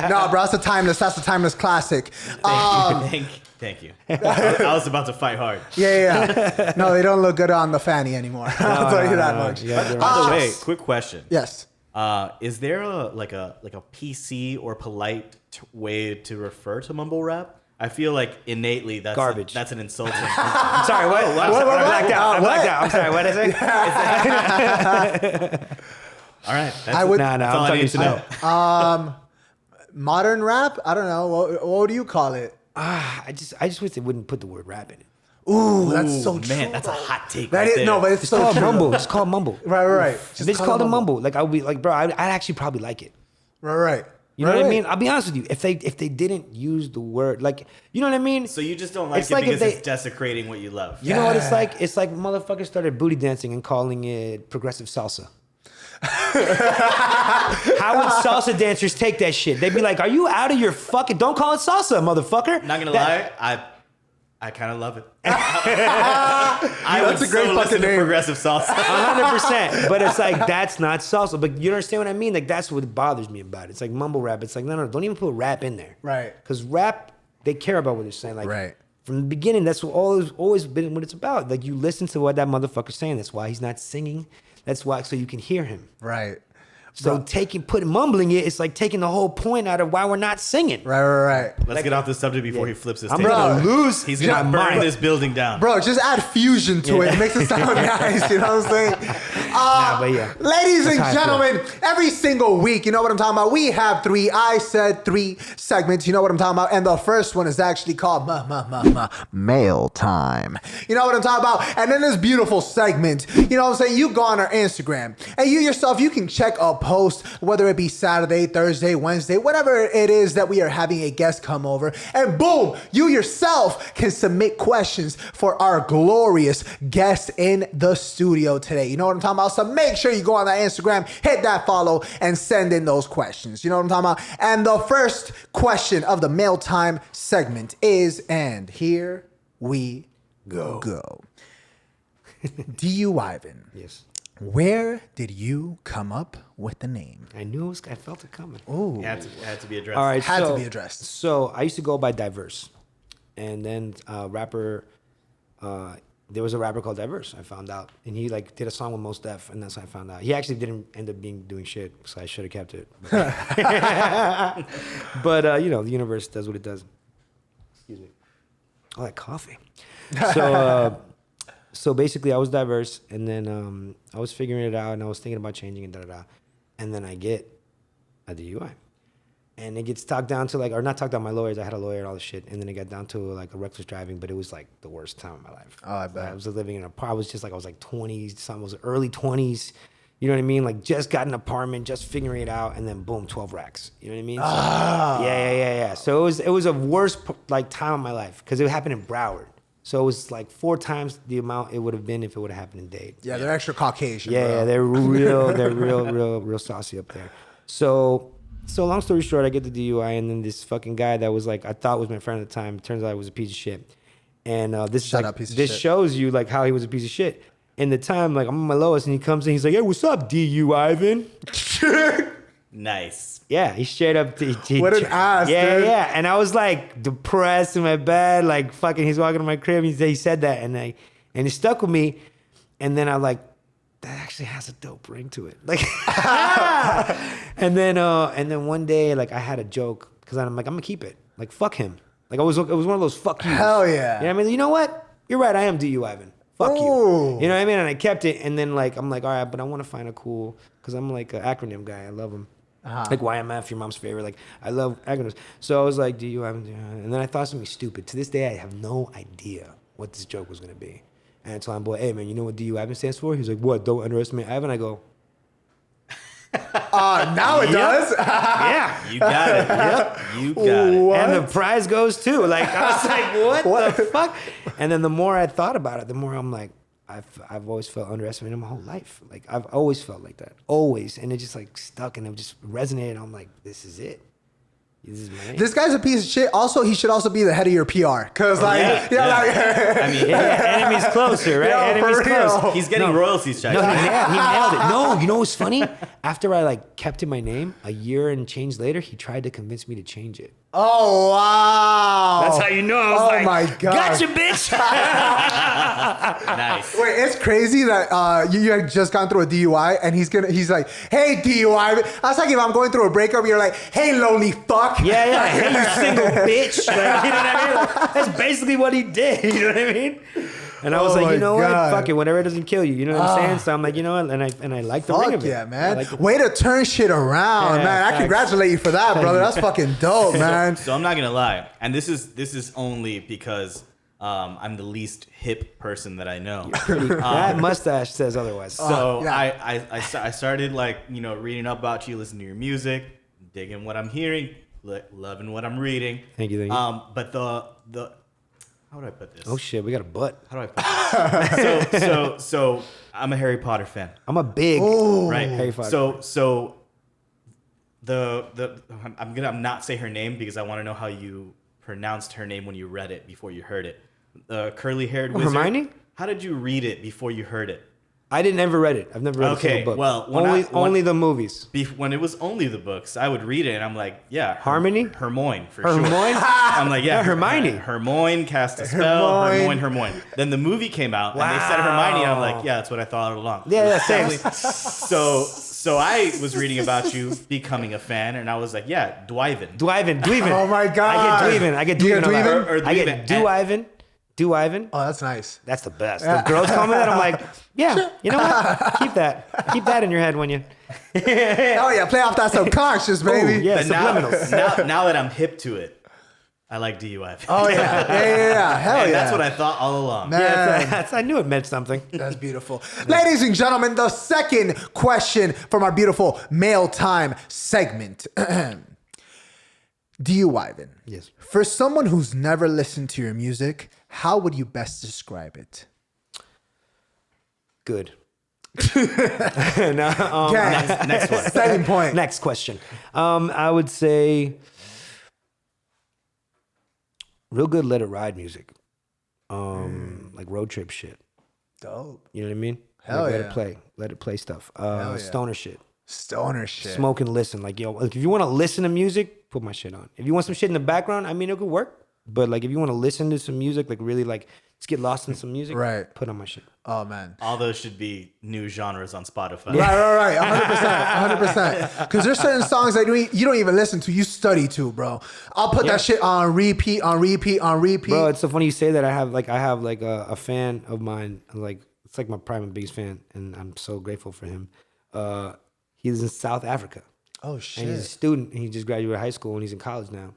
No, bro. That's a timeless classic. Thank you. I was about to fight hard. Yeah. No, they don't look good on the fanny anymore. I'll tell you that much. Yeah, By the way, quick question. Yes. Is there a PC or polite way to refer to mumble rap? I feel like innately that's garbage. That's an insulting. I'm sorry. What? I blacked out. I'm sorry. What did I say? All right. That's all I need to know. Modern rap? I don't know. What do you call it? I just wish they wouldn't put the word rap in it. Ooh, that's so true. Man, that's a hot take. That right is there. no, but it's It's so called true. mumble. It's called mumble. Right. If they just called it mumble, like I would be like, bro, I'd actually probably like it. Right. You know what I mean? I'll be honest with you. If they didn't use the word, like, you know what I mean? So you just don't like It's it like because if it's desecrating what you love. You know what it's like? It's like motherfuckers started booty dancing and calling it progressive salsa. How would salsa dancers take that shit? They'd be like, are you out of your fucking... Don't call it salsa, motherfucker. Not gonna lie, I kind of love it. That's a great fucking name. Progressive salsa. 100%. But it's like, that's not salsa. But you understand what I mean? Like, that's what bothers me about it. It's like mumble rap. It's like, no, don't even put rap in there. Right. Because rap, they care about what they're saying. Like, right. From the beginning, that's what always been what it's about. Like, you listen to what that motherfucker's saying. That's why he's not singing. That's why, so you can hear him. Right. So mumbling it's like taking the whole point out of why we're not singing. Right. Let's get off the subject before he flips his I'm table. gonna lose. He's gonna burn this building down. Bro, just add fusion to it. It makes it sound nice. You know what I'm saying? But yeah. Ladies That's and how I feel. gentlemen, every single week, you know what I'm talking about? We have three, I said three segments, you know what I'm talking about? And the first one is actually called Mail Time. You know what I'm talking about? And in this beautiful segment, you know what I'm saying? You go on our Instagram and you yourself, you can check a post, whether it be Saturday, Thursday, Wednesday, whatever it is that we are having a guest come over. And boom, you yourself can submit questions for our glorious guest in the studio today. You know what I'm talking about? So make sure you go on that Instagram, hit that follow, and send in those questions. You know what I'm talking about? And the first question of the Mail Time segment is, and here we go. D.U.Ivan. Yes. Where did you come up with the name? I knew I felt it coming. Ooh. It had to be addressed. All right. Had to be addressed. So I used to go by Diverse. And then there was a rapper called Diverse, I found out. And he like did a song with Mos Def, and that's how I found out. He actually didn't end up doing shit, so I should have kept it. But you know, the universe does what it does. Excuse me. Oh, that coffee. So basically I was Diverse, and then I was figuring it out, and I was thinking about changing it, and then I get a DUI. And it gets talked down to like, or not talked down my lawyers. I had a lawyer and all this shit. And then it got down to like a reckless driving, but it was like the worst time of my life. Oh, I bet. I was living in I was like 20 something, I was early 20s. You know what I mean? Like just got an apartment, just figuring it out. And then boom, 12 racks. You know what I mean? So, yeah. So it was a worse like time of my life because it happened in Broward. So it was like 4 times the amount it would have been if it would have happened in Dade. Yeah, they're extra Caucasian. Yeah, bro. they're real saucy up there. So long story short, I get the DUI, and then this fucking guy that was like I thought was my friend at the time turns out he was a piece of shit. And this Shut is up, like, piece of this shit. shows you like how he was a piece of shit. In the time, like I'm on my lowest, and he comes in, he's like, "Hey, what's up, D.U.Ivan?" Nice. Yeah, he straight up. What an ass, yeah, dude. yeah. And I was like depressed in my bed, like fucking. He's walking to my crib. He said that, and it stuck with me. And then I like. That actually has a dope ring to it. Like, and then one day, like I had a joke because I'm like, I'm gonna keep it. Like, fuck him. Like it was one of those fuck yous. Hell yeah. You know what I mean? You know what? You're right. I am D.U.Ivan. Fuck you. Ooh. You know what I mean? And I kept it. And then like I'm like, all right, but I want to find a cool because I'm like an acronym guy. I love them. Like YMF, your mom's favorite. Like I love acronyms. So I was like, D.U.Ivan. And then I thought something stupid. To this day, I have no idea what this joke was gonna be. And I told my boy, hey man, you know what D.U.Ivan stands for? He's like, what? Don't underestimate Ivan. I go, Now it does. yeah. You got it. Yep. You got it. What? And the prize goes too. Like I was like, what the fuck? And then the more I thought about it, the more I'm like, I've always felt underestimated my whole life. Like I've always felt like that, always. And it just like stuck and it just resonated. I'm like, this is it. This is my name. This guy's a piece of shit. Also, he should also be the head of your PR. Cause like, I mean, Enemy's closer, right? Yo, Enemy's for real. close. he's getting royalties checked. No, he nailed it. No, you know what's funny? After I like kept in my name, a year and change later, he tried to convince me to change it. Oh wow. That's how you know. I was like, my god. gotcha, bitch. Nice. Wait, it's crazy that you had just gone through a DUI and he's like, hey DUI. That's like if I'm going through a breakup, you're like, hey lonely fuck. Yeah. Hey, you single bitch. Like, you know what I mean? Like, that's basically what he did. You know what I mean? And I was Oh like, my you know God. what? Fuck it. Whatever doesn't kill you. You know what I'm saying? So I'm like, you know what? And I like the ring Fuck of it. yeah, I man. like it. Way to turn shit around, Yeah, man. I facts. congratulate you for that, brother. That's fucking dope, man. So I'm not gonna lie, and this is only because I'm the least hip person that I know. That mustache says otherwise. So yeah. I started like reading up about you, listening to your music, digging what I'm hearing, loving what I'm reading. Thank you. But the how do I put this? Oh shit, we got a butt. How do I put this? So I'm a Harry Potter fan, I'm a big right? Harry Potter. So I'm gonna not say her name because I want to know how you pronounced her name when you read it before you heard it. The curly-haired wizard. Hermione? How did you read it before you heard it? I didn't ever read it. I've never read a Okay, single book. well, only the movies. When it was only the books, I would read it and I'm like, yeah, Harmony? Hermione for Hermione? sure. I'm like, yeah, Yeah, Hermione. Hermione cast a spell. Hermione. Hermione. Then the movie came out and they said Hermione. And I'm like, yeah, that's what I thought all along. Yeah, same. So I was reading about you becoming a fan, and I was like, yeah, D.U.Ivan. D.U.Ivan. Oh my god. I get D.U.Ivan. I get You D.U.Ivan. get Or I D.U.Ivan. get D.U.Ivan. D.U.Ivan. Oh, that's nice. That's the best. The girls call me that. I'm like, yeah, you know what? Keep that in your head when you. Oh yeah, play off that subconscious, baby. Ooh, yeah, But subliminals. now that I'm hip to it, I like D.U.Ivan. Oh yeah. Hell And yeah. that's what I thought all along. Man. Yeah, I knew it meant something. That's beautiful. Ladies and gentlemen, the second question from our beautiful mail time segment. D.U.Ivan. Yes. For someone who's never listened to your music, how would you best describe it? Good. No, Next one. Second point. next question. I would say real good let it ride music. Like road trip shit. Dope. You know what I mean? Hell like, yeah. Let it play stuff. yeah. Stoner shit. Stoner shit. Smoke and listen. Like, yo, like if you want to listen to music, put my shit on. If you want some shit in the background, I mean, it could work. But like, if you want to listen to some music, like really like, just get lost in some music, Right. put on my shit. Oh man. All those should be new genres on Spotify. Right. 100%. Because there's certain songs that you don't even listen to. You study to, bro. I'll put that shit on repeat. Bro, it's so funny you say that. I have like a fan of mine. Like it's like my prime and biggest fan, and I'm so grateful for him. He's in South Africa. Oh shit. And he's a student. And he just graduated high school and he's in college now.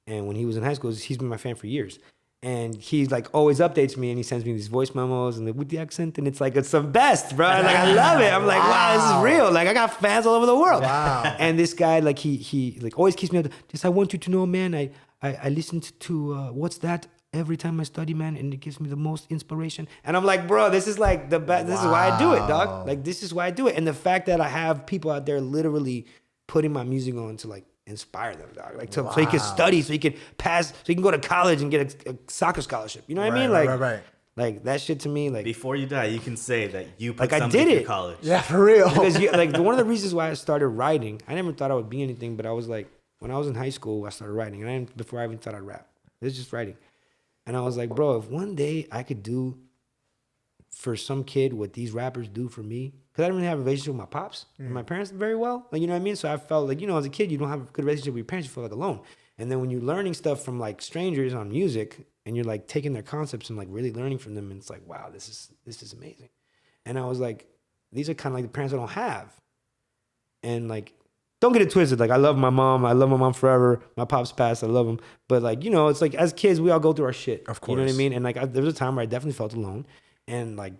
And when he was in high school, he's been my fan for years. And he like always updates me and he sends me these voice memos and like with the accent and it's the best, bro. Like I love it. I'm like, wow, this is real. Like I got fans all over the world. Wow. And this guy like he like always keeps me up. Just I want you to know, man. I listened to what's that every time I study, man, and it gives me the most inspiration. And I'm like, bro, this is like the best. This is why I do it, dog. Like this is why I do it. And the fact that I have people out there literally putting my music on to like inspire them, dog. Like so he can study, so he can pass, so he can go to college and get a soccer scholarship. You know what I mean? Like, right. like that shit to me, like Before you die, you can say that you put Like, I something did through it. college. Yeah, for real. because like one of the reasons why I started writing, I never thought I would be anything, but I was like, when I was in high school, I started writing, and before I even thought I'd rap, it was just writing, and I was like, bro, if one day I could do for some kid what these rappers do for me, because I didn't really have a relationship with my pops and my parents very well, like you know what I mean. So I felt like, you know, as a kid, you don't have a good relationship with your parents, you feel like alone. And then when you're learning stuff from like strangers on music, and you're like taking their concepts and like really learning from them, and it's like, wow, this is amazing. And I was like, these are kind of like the parents I don't have. And like, don't get it twisted. Like I love my mom forever. My pops passed, I love him. But like, you know, it's like as kids, we all go through our shit. Of You know what I course. mean? And like, there was a time where I definitely felt alone, and like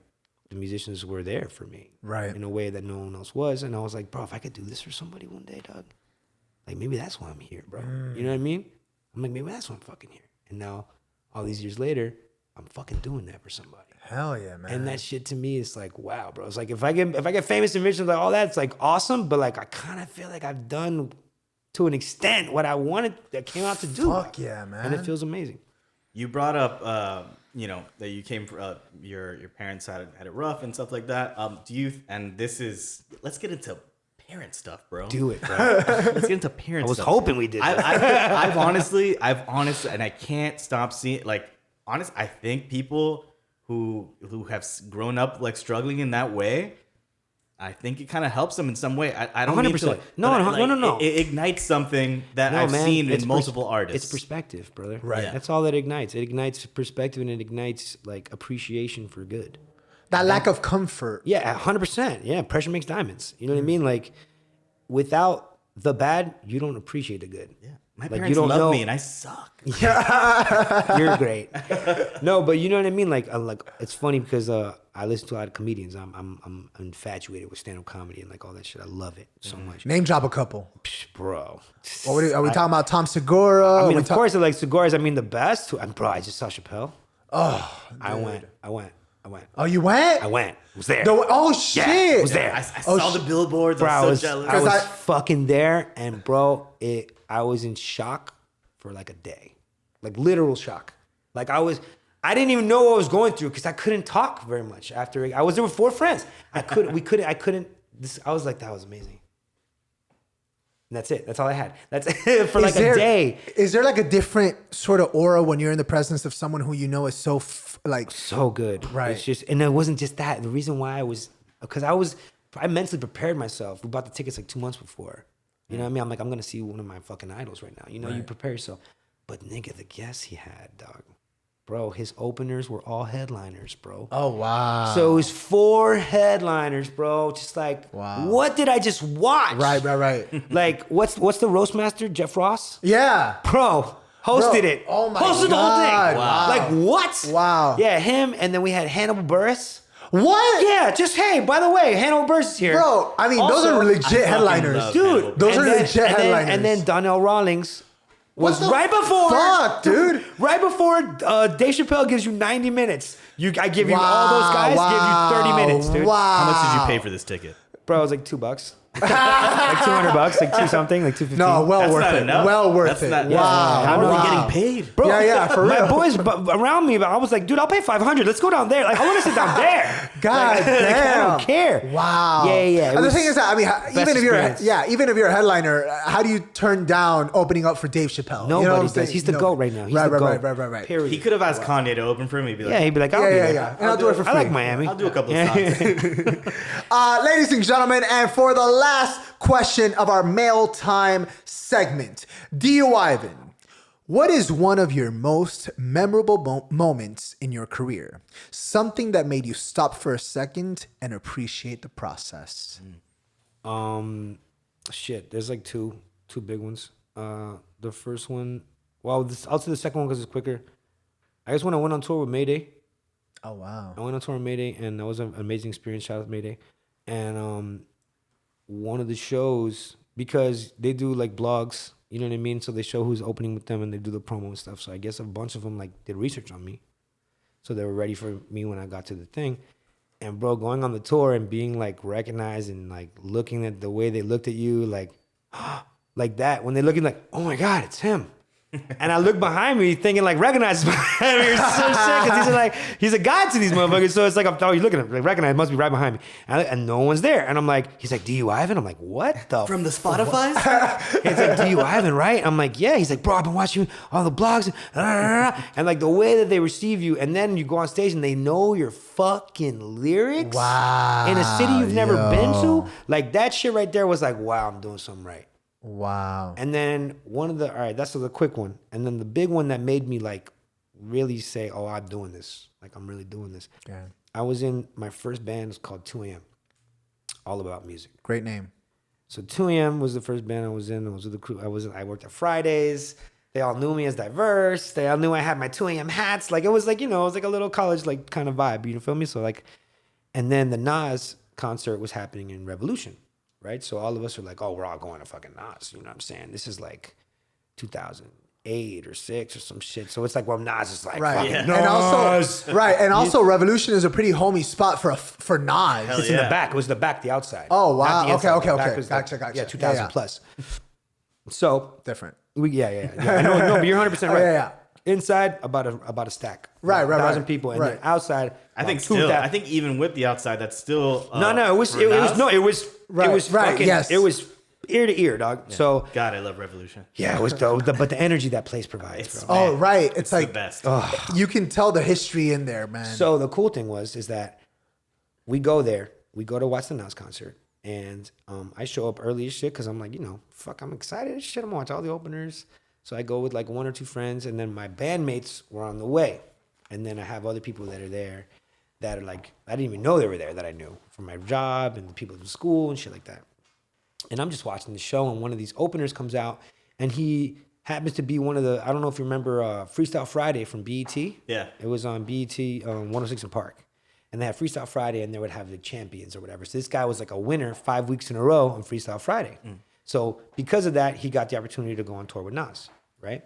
the musicians were there for me, Right. in a way that no one else was. And I was like, bro, if I could do this for somebody one day, dog, like maybe that's why I'm here, bro. You know what I mean? I'm like, maybe that's why I'm fucking here. And now, all these years later, I'm fucking doing that for somebody. Hell yeah, man. And that shit to me is like, wow, bro. It's like if I get famous and rich and like all that, it's like awesome. But like I kind of feel like I've done to an extent what I wanted that came out to do. Fuck yeah, man. And it feels amazing. You brought up, you know, that you came from your parents had it rough and stuff like that. Let's get into parent stuff, bro. Do it, bro. Let's get into parent I was stuff. hoping we did. I've honestly, and I can't stop seeing, like, I think people who have grown up like struggling in that way, I think it kind of helps them in some way. I don't mean to, 100%. like, No, but, no, like, no, no. It ignites something that No, I've man, seen it's in multiple artists. It's perspective, brother. Right. Yeah. That's all that ignites. It ignites perspective and it ignites like appreciation for good. that lack of comfort. Yeah, 100%. Yeah, pressure makes diamonds. You know what I mean? Like, without the bad, you don't appreciate the good. Yeah. My Like, parents love me and I suck. You're great. No, but you know what I mean? Like it's funny because I listen to a lot of comedians. I'm infatuated with stand-up comedy and like all that shit. I love it so much. Name drop a couple. Psh, bro. Are we talking about Tom Segura? I mean, We of course, I like Segura's. I mean, the best. Bro, I just saw Chappelle. Oh, I went. oh, you went? I went. Was there. Oh shit! Yeah, was there. I saw the billboards. Bro, I'm so jealous. I was I- fucking there, and bro, I was in shock for like a day, like literal shock. Like I didn't even know what I was going through because I couldn't talk very much after. I was there with 4 friends. I couldn't. I was like, that was amazing. And that's it. That's all I had. That's it for like a day. Is there like a different sort of aura when you're in the presence of someone who you know is so So good. Right. It's just, and it wasn't just that. The reason why I mentally prepared myself. We bought the tickets like 2 months before. You know what I mean? I'm like, I'm going to see one of my fucking idols right now. You know, you prepare yourself. But nigga, the guests he had, dog. bro, his openers were all headliners, bro. Oh wow. So it was 4 headliners, bro. Just like, Wow. what did I just watch? Right. Like, what's the roast master, Jeff Ross? Yeah. Bro, hosted Bro, it. oh my hosted the whole thing. God. Wow. Like, what? Wow. Yeah, him, and then we had Hannibal Buress. What? Yeah, just, hey, by the way, Hannibal Buress is here. Bro, I mean, those Also, are legit fucking headliners. love Dude, Hannibal Those and are then- legit and then- headliners. And then Donnell Rawlings was the right before. fuck, dude? Right before Dave Chappelle gives you 90 minutes. I give you all those guys, give you 30 minutes, dude. Wow. How much did you pay for this ticket? Bro, it was like $2. Like $200, like two something, like $250. No, well That's worth not it. enough. Well worth That's it. not- Wow. How are wow. we getting paid? Bro, Yeah, for my real. boys around me, I was like, dude, I'll pay $500. Let's go down there. Like, I want to sit down there. God Like, damn. I don't care. Wow. Yeah. It And the was thing is that, I mean, even experience. if you're a headliner, how do you turn down opening up for Dave Chappelle? Nobody You know what I'm does. saying? He's the No. GOAT right now. He's right, the right, GOAT. right. Period. He could have asked Kanye to open for him. He'd be like, Yeah, he'd be like, I'll be there. Yeah. And I'll do it for free. I like Miami. I'll do a couple of songs. Ladies and gentlemen, and for the last question of our mail time segment, D.U.Ivan, what is one of your most memorable moments in your career? Something that made you stop for a second and appreciate the process. Shit, there's like two big ones. The first one, well, I'll say the second one because it's quicker. I guess when I went on tour with Mayday, Oh, wow. I went on tour with Mayday, and that was an amazing experience. Shout out to Mayday. And one of the shows, because they do like blogs, you know what I mean? So they show who's opening with them, and they do the promo and stuff. So I guess a bunch of them like did research on me. So they were ready for me when I got to the thing. And bro, going on the tour and being like recognized and like looking at the way they looked at you, like that, when they're looking like, oh my God, it's him. And I look behind me thinking like, recognize behind me or some shit, because he's a guy to these motherfuckers. So it's like, oh, you're looking at him, like, recognize, must be right behind me. And no one's there. And I'm like, he's like, D.U.Ivan? I'm like, what the From the Spotify's? He's like, D.U.Ivan, right? I'm like, yeah. He's like, bro, I've been watching all the blogs. And like the way that they receive you, and then you go on stage and they know your fucking lyrics. Wow. In a city you've never yo. been to. Like that shit right there was like, wow, I'm doing something right. Wow. And then all right, that's the quick one. And then the big one that made me like really say, oh, I'm doing this. Like I'm really doing this. Yeah. I was in my first band, it's called 2 AM. All about music. Great name. So 2 AM was the first band I was in. I was with the crew. I worked at Fridays. They all knew me as diverse. They all knew I had my 2 AM hats. Like it was like, it was like a little college like kind of vibe, you feel me? So like, and then the Nas concert was happening in Revolution, right? So all of us are like, oh, we're all going to fucking Nas. You know what I'm saying? This is like 2008 or 6 or some shit. So it's like, well, Nas is like, Right. fucking Yeah. Nas. And also Revolution is a pretty homey spot for Nas. Hell It's in the yeah. back. It was the back, the outside. Oh, wow. Not the inside. Okay, The back okay. was Gotcha. Yeah, 2000 Yeah, yeah. plus. So Different. yeah. No, but you're 100% right. Yeah. Inside, about a stack. Right. 1,000 people, and Right. then outside, I think about still. 2,000. I think even with the outside, that's still. No, it was Right, it was right, fucking, yes. it was ear to ear, dog. So God, I love Revolution. yeah, it was dope. But the energy that place provides, It's bro. Oh, man, right. It's the like best. you can tell the history in there, man. So the cool thing is that we go there, we go to watch the Nas concert, and I show up early as shit because I'm like, fuck, I'm excited as shit. I'm gonna watch all the openers. So I go with like 1 or 2 friends, and then my bandmates were on the way, and then I have other people that are there that are like, I didn't even know they were there, that I knew from my job and the people in school and shit like that. And I'm just watching the show, and one of these openers comes out, and he happens to be one of the, I don't know if you remember Freestyle Friday from BET. Yeah. It was on BET 106 in Park. And they had Freestyle Friday, and they would have the champions or whatever. So this guy was like a winner 5 weeks in a row on Freestyle Friday. So because of that, he got the opportunity to go on tour with Nas, right?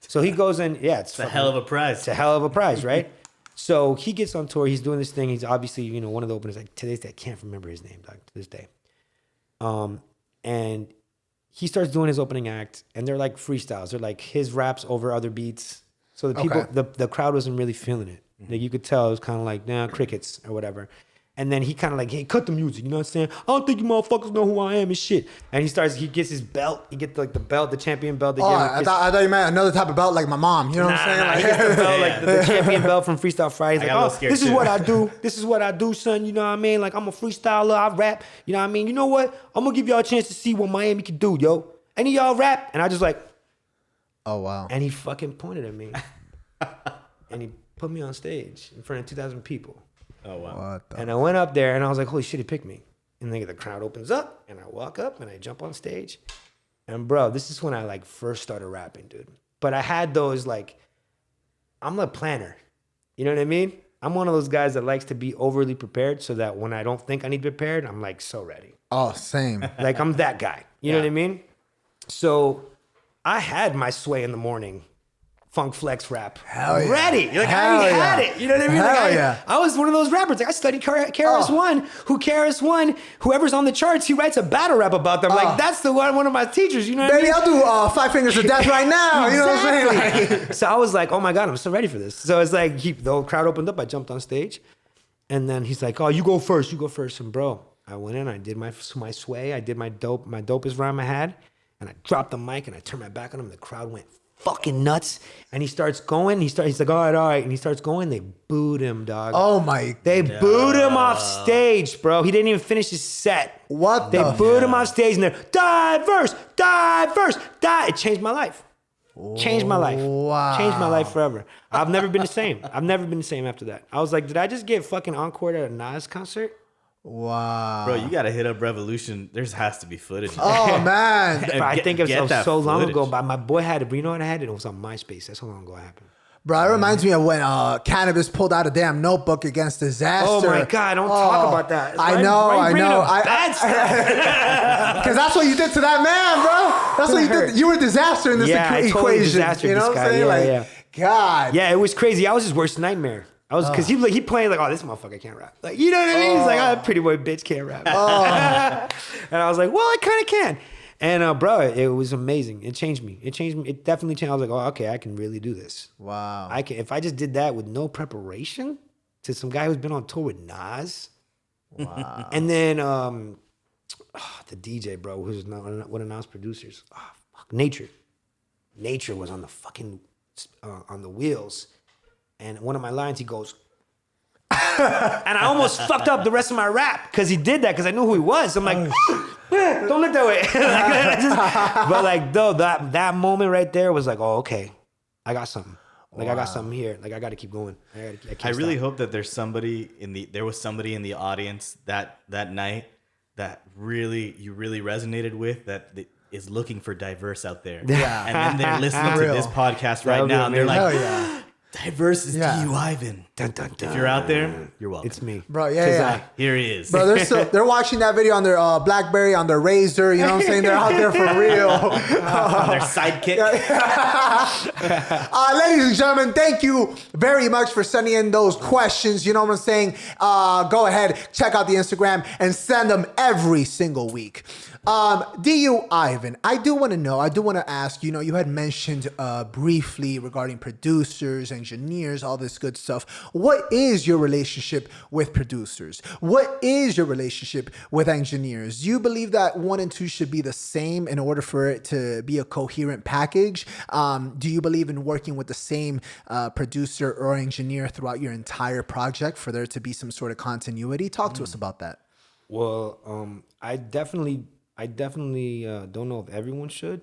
So he goes in, yeah, it's It's a hell of a prize. It's a hell of a prize, right? So he gets on tour. He's doing this thing. He's obviously, one of the openers. Like to this day, I can't remember his name, dog, to this day. And he starts doing his opening act, and they're like freestyles. They're like his raps over other beats. So the people, Okay. the crowd wasn't really feeling it. Like you could tell it was kind of like, nah, crickets or whatever. And then he kind of like, hey, cut the music. You know what I'm saying? I don't think you motherfuckers know who I am and shit. And he gets his belt. He gets like the belt, the champion belt. They Oh, give him I his- thought you meant another type of belt like my mom. You know what I'm saying? Nah, he Like, gets the belt, Yeah, like the champion belt from Freestyle Friday. He's I got a like, little scared this is too. what I do. This is what I do, son. You know what I mean? Like, I'm a freestyler. I rap. You know what I mean? You know what? I'm going to give y'all a chance to see what Miami can do, yo. Any of y'all rap? And I just like, oh, wow. and he fucking pointed at me. and he put me on stage in front of 2,000 people. Oh wow. What the? And I went up there and I was like, holy shit, he picked me. And then the crowd opens up and I walk up and I jump on stage. And bro, this is when I like first started rapping, dude. But I had those like, I'm a planner. You know what I mean? I'm one of those guys that likes to be overly prepared so that when I don't think I need to be prepared, I'm like so ready. Oh, same. Like I'm that guy. You know what I mean? So I had my Sway in the Morning Funk Flex rap Hell yeah. ready. Like Hell I already had yeah. it. You know what I mean? Hell Like yeah. I was one of those rappers. Like I studied KRS-One. Who KRS-One, whoever's on the charts, he writes a battle rap about them. Like that's the one of my teachers. You know what Baby, I mean? I'll do 5 Fingers of Death right now. You know what I'm saying? Like, So I was like, oh my God, I'm so ready for this. So it's like the whole crowd opened up. I jumped on stage. And then he's like, oh, you go first. And bro, I went in, I did my Sway, I did my dopest rhyme I had, and I dropped the mic and I turned my back on him. The crowd went fucking nuts. And he starts going, he's like, all right. And he starts going, they booed him, dog. oh my. They booed him off stage, bro. He didn't even finish his set. What They the booed him off stage and they're, diverse. It changed my life. Changed my life. Wow. Changed my life forever. I've never been the same. I've never been the same after that. I was like, did I just get fucking encored at a Nas concert? Wow. Bro, you gotta hit up Revolution. There has to be footage. Oh man. But I think it Get was that so long footage. ago. But my boy had it. But you know what I had? It was on MySpace. That's how long ago it happened. Bro, it reminds me of when Cannabis pulled out a damn notebook against disaster. Oh my God! Don't talk about that. I know. Bad stuff. Because that's what you did to that man, bro. That's what you hurt. did. You were disaster in this Yeah, I equation. totally disastered You know this what I'm guy. saying? Yeah, Like, yeah. God. Yeah, it was crazy. I was his worst nightmare. I was because he playing like, oh, this motherfucker can't rap. Like, you know what I mean? He's like, oh, that pretty boy bitch can't rap. And I was like, well, I kind of can. And bro, it was amazing. It changed me. It definitely changed. I was like, oh, okay, I can really do this. Wow. I can. If I just did that with no preparation to some guy who's been on tour with Nas. Wow. And then the DJ, bro, who's one of Nas producers. Oh, fuck. Nature was on the fucking on the wheels. And one of my lines, he goes, and I almost fucked up the rest of my rap because he did that because I knew who he was. I'm like, don't look that way. But like, though, that moment right there was like, oh, okay, I got something. Like I got something here. Like I got to keep going. I really hope that there was somebody in the audience that night that you really resonated with, that is looking for diverse out there. Yeah. And then they're listening to Real. this podcast That right would be now and they're like, Hell yeah. diverse is Yeah. D.U.Ivan. Dun, dun, dun. If you're out there, you're welcome. It's me. Bro, yeah, 'Cause yeah. Here he is. Bro, they're watching that video on their BlackBerry, on their Razor. You know what I'm saying? They're out there for real. Their sidekick. Ladies and gentlemen, thank you very much for sending in those questions. You know what I'm saying? Go ahead, check out the Instagram and send them every single week. D.U.Ivan, I do want to ask, you had mentioned briefly regarding producers, engineers, all this good stuff. What is your relationship with producers? What is your relationship with engineers? Do you believe that 1 and 2 should be the same in order for it to be a coherent package? Do you believe in working with the same producer or engineer throughout your entire project for there to be some sort of continuity? Talk to us about that. Well, I definitely don't know if everyone should,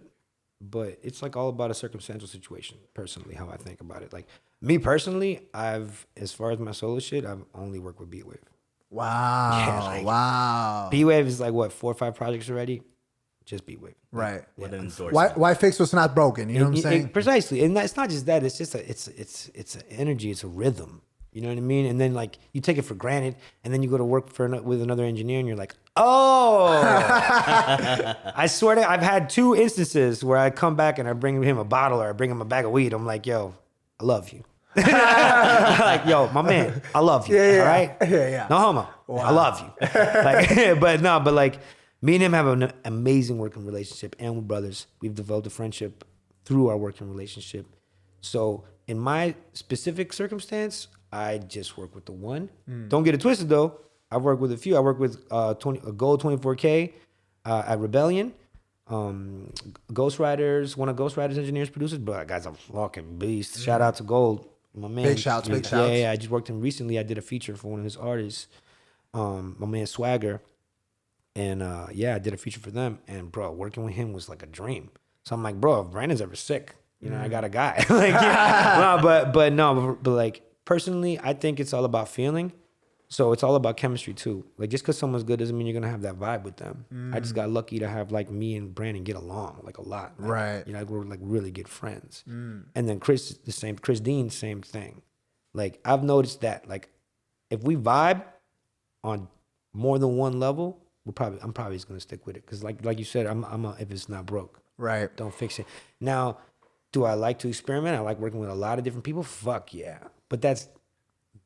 but it's like all about a circumstantial situation. Personally, how I think about it. Like me personally, as far as my solo shit, I've only worked with B-Wave. Wow. Yeah, like- Wow. B-Wave is like what 4 or 5 projects already. Just B-Wave. Right. What an endorsement. Why fix what's not broken? You know what I'm saying? Precisely, and it's not just that. It's just it's an energy. It's a rhythm. You know what I mean? And then like you take it for granted, and then you go to work with another engineer, and you're like, oh. I swear to, I've had 2 instances where I come back and I bring him a bottle or I bring him a bag of weed. I'm like, yo, I love you. Like, yo, my man, I love you. Yeah. All right? Yeah. No homo. I love you. Like, but like me and him have an amazing working relationship, and we're brothers. We've developed a friendship through our working relationship. So in my specific circumstance, I just work with the one. Don't get it twisted though. I've worked with a few. I worked with Gold 24K at Rebellion. Ghost Riders, one of Ghost Riders engineers, producers, but that guy's a fucking beast. Shout out to Gold, my man. Big shouts. Yeah, I just worked him recently. I did a feature for one of his artists, my man Swagger. And I did a feature for them. And bro, working with him was like a dream. So I'm like, bro, if Brandon's ever sick, You know, I got a guy. Like, yeah. No, but like personally, I think it's all about feeling. So it's all about chemistry too. Like just because someone's good doesn't mean you're gonna have that vibe with them. I just got lucky to have like me and Brandon get along like a lot. Like, Right. You know, we're like really good friends. And then Chris, the same. Chris Dean, same thing. Like I've noticed that like if we vibe on more than one level, I'm probably just gonna stick with it. Cause like you said, if it's not broke, Right. don't fix it. Now, do I like to experiment? I like working with a lot of different people. Fuck yeah. But that's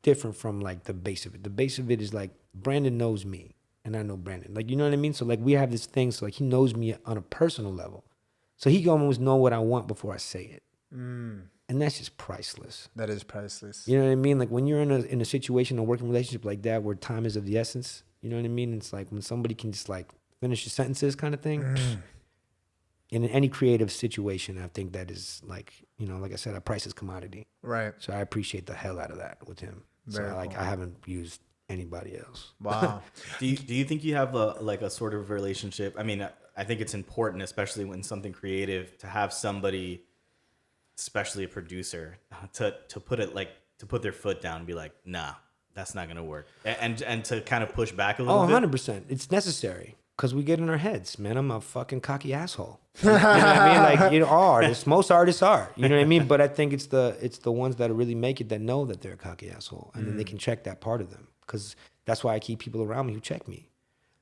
different from like the base of it. The base of it is like Brandon knows me and I know Brandon. Like, you know what I mean? So like we have this thing. So like he knows me on a personal level. So he can almost know what I want before I say it. And that's just priceless. That is priceless. You know what I mean? Like when you're in a situation, a working relationship like that, where time is of the essence, you know what I mean? It's like when somebody can just like finish your sentences kind of thing. In any creative situation, I think that is like, you know, like I said, a priceless commodity. Right. So I appreciate the hell out of that with him. Very so like cool. I haven't used anybody else. Wow. Do you think you have a sort of relationship? I mean, I think it's important, especially when something creative, to have somebody, especially a producer, to put their foot down and be like, nah, that's not gonna work, and to kind of push back a little bit. 100%. It's necessary because we get in our heads, man. I'm a fucking cocky asshole. You know what I mean? Like, you know, all artists, most artists are. You know what I mean? But I think it's the ones that really make it that know that they're a cocky asshole, and then they can check that part of them. Because that's why I keep people around me who check me.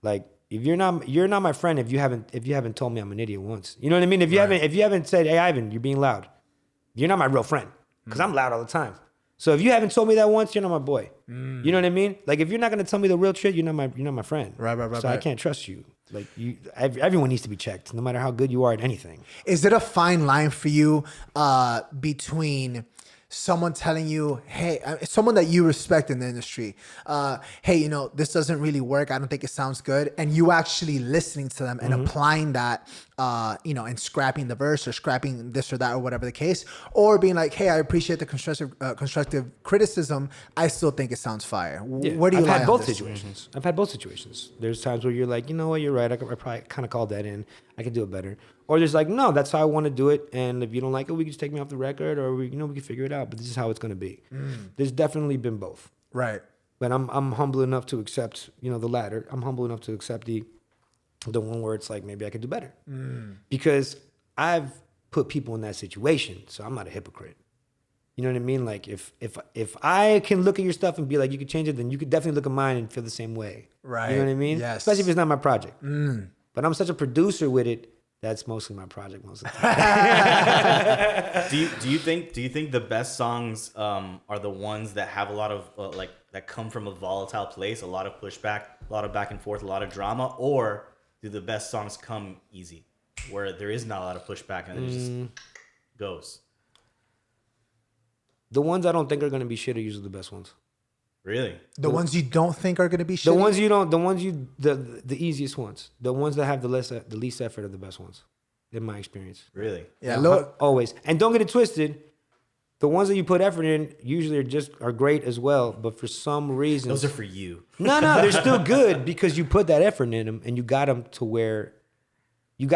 Like, if you're not my friend if you haven't told me I'm an idiot once. You know what I mean? If you haven't said, hey Ivan, you're being loud, you're not my real friend. Because I'm loud all the time. So if you haven't told me that once, you're not my boy. You know what I mean? Like if you're not gonna tell me the real shit, you're not my friend. Right. So I can't trust you. Like everyone needs to be checked, no matter how good you are at anything. Is it a fine line for you between someone telling you, hey, someone that you respect in the industry, hey, you know, this doesn't really work, I don't think it sounds good, and you actually listening to them and applying that, you know, and scrapping the verse or scrapping this or that or whatever the case, or being like, hey, I appreciate the constructive criticism, I still think it sounds fire. Yeah. Where do you I've lie had on both this? situations. I've had both situations. There's times where you're like, you know what, you're right. I probably kind of called that in. I could do it better. Or there's like, no, that's how I want to do it. And if you don't like it, we can just take me off the record, or we can figure it out. But this is how it's going to be. There's definitely been both. Right. But I'm humble enough to accept, you know, the latter. I'm humble enough to accept the one where it's like, maybe I could do better. Because I've put people in that situation, so I'm not a hypocrite. You know what I mean? Like if I can look at your stuff and be like, you could change it, then you could definitely look at mine and feel the same way. Right. You know what I mean? Yes. Especially if it's not my project. But I'm such a producer with it. That's mostly my project most of the time. Do you think the best songs are the ones that have a lot of like that come from a volatile place, a lot of pushback, a lot of back and forth, a lot of drama, or do the best songs come easy, where there is not a lot of pushback and it just goes? The ones I don't think are gonna be shit are usually the best ones. Really? The ones you don't think are going to be shitty? The easiest ones, the ones that have the least effort are the best ones, in my experience. Really? Yeah, look. Always. And don't get it twisted. The ones that you put effort in usually are great as well, but for some reason Those are for you. No, they're still good because you put that effort in them and you got them to where they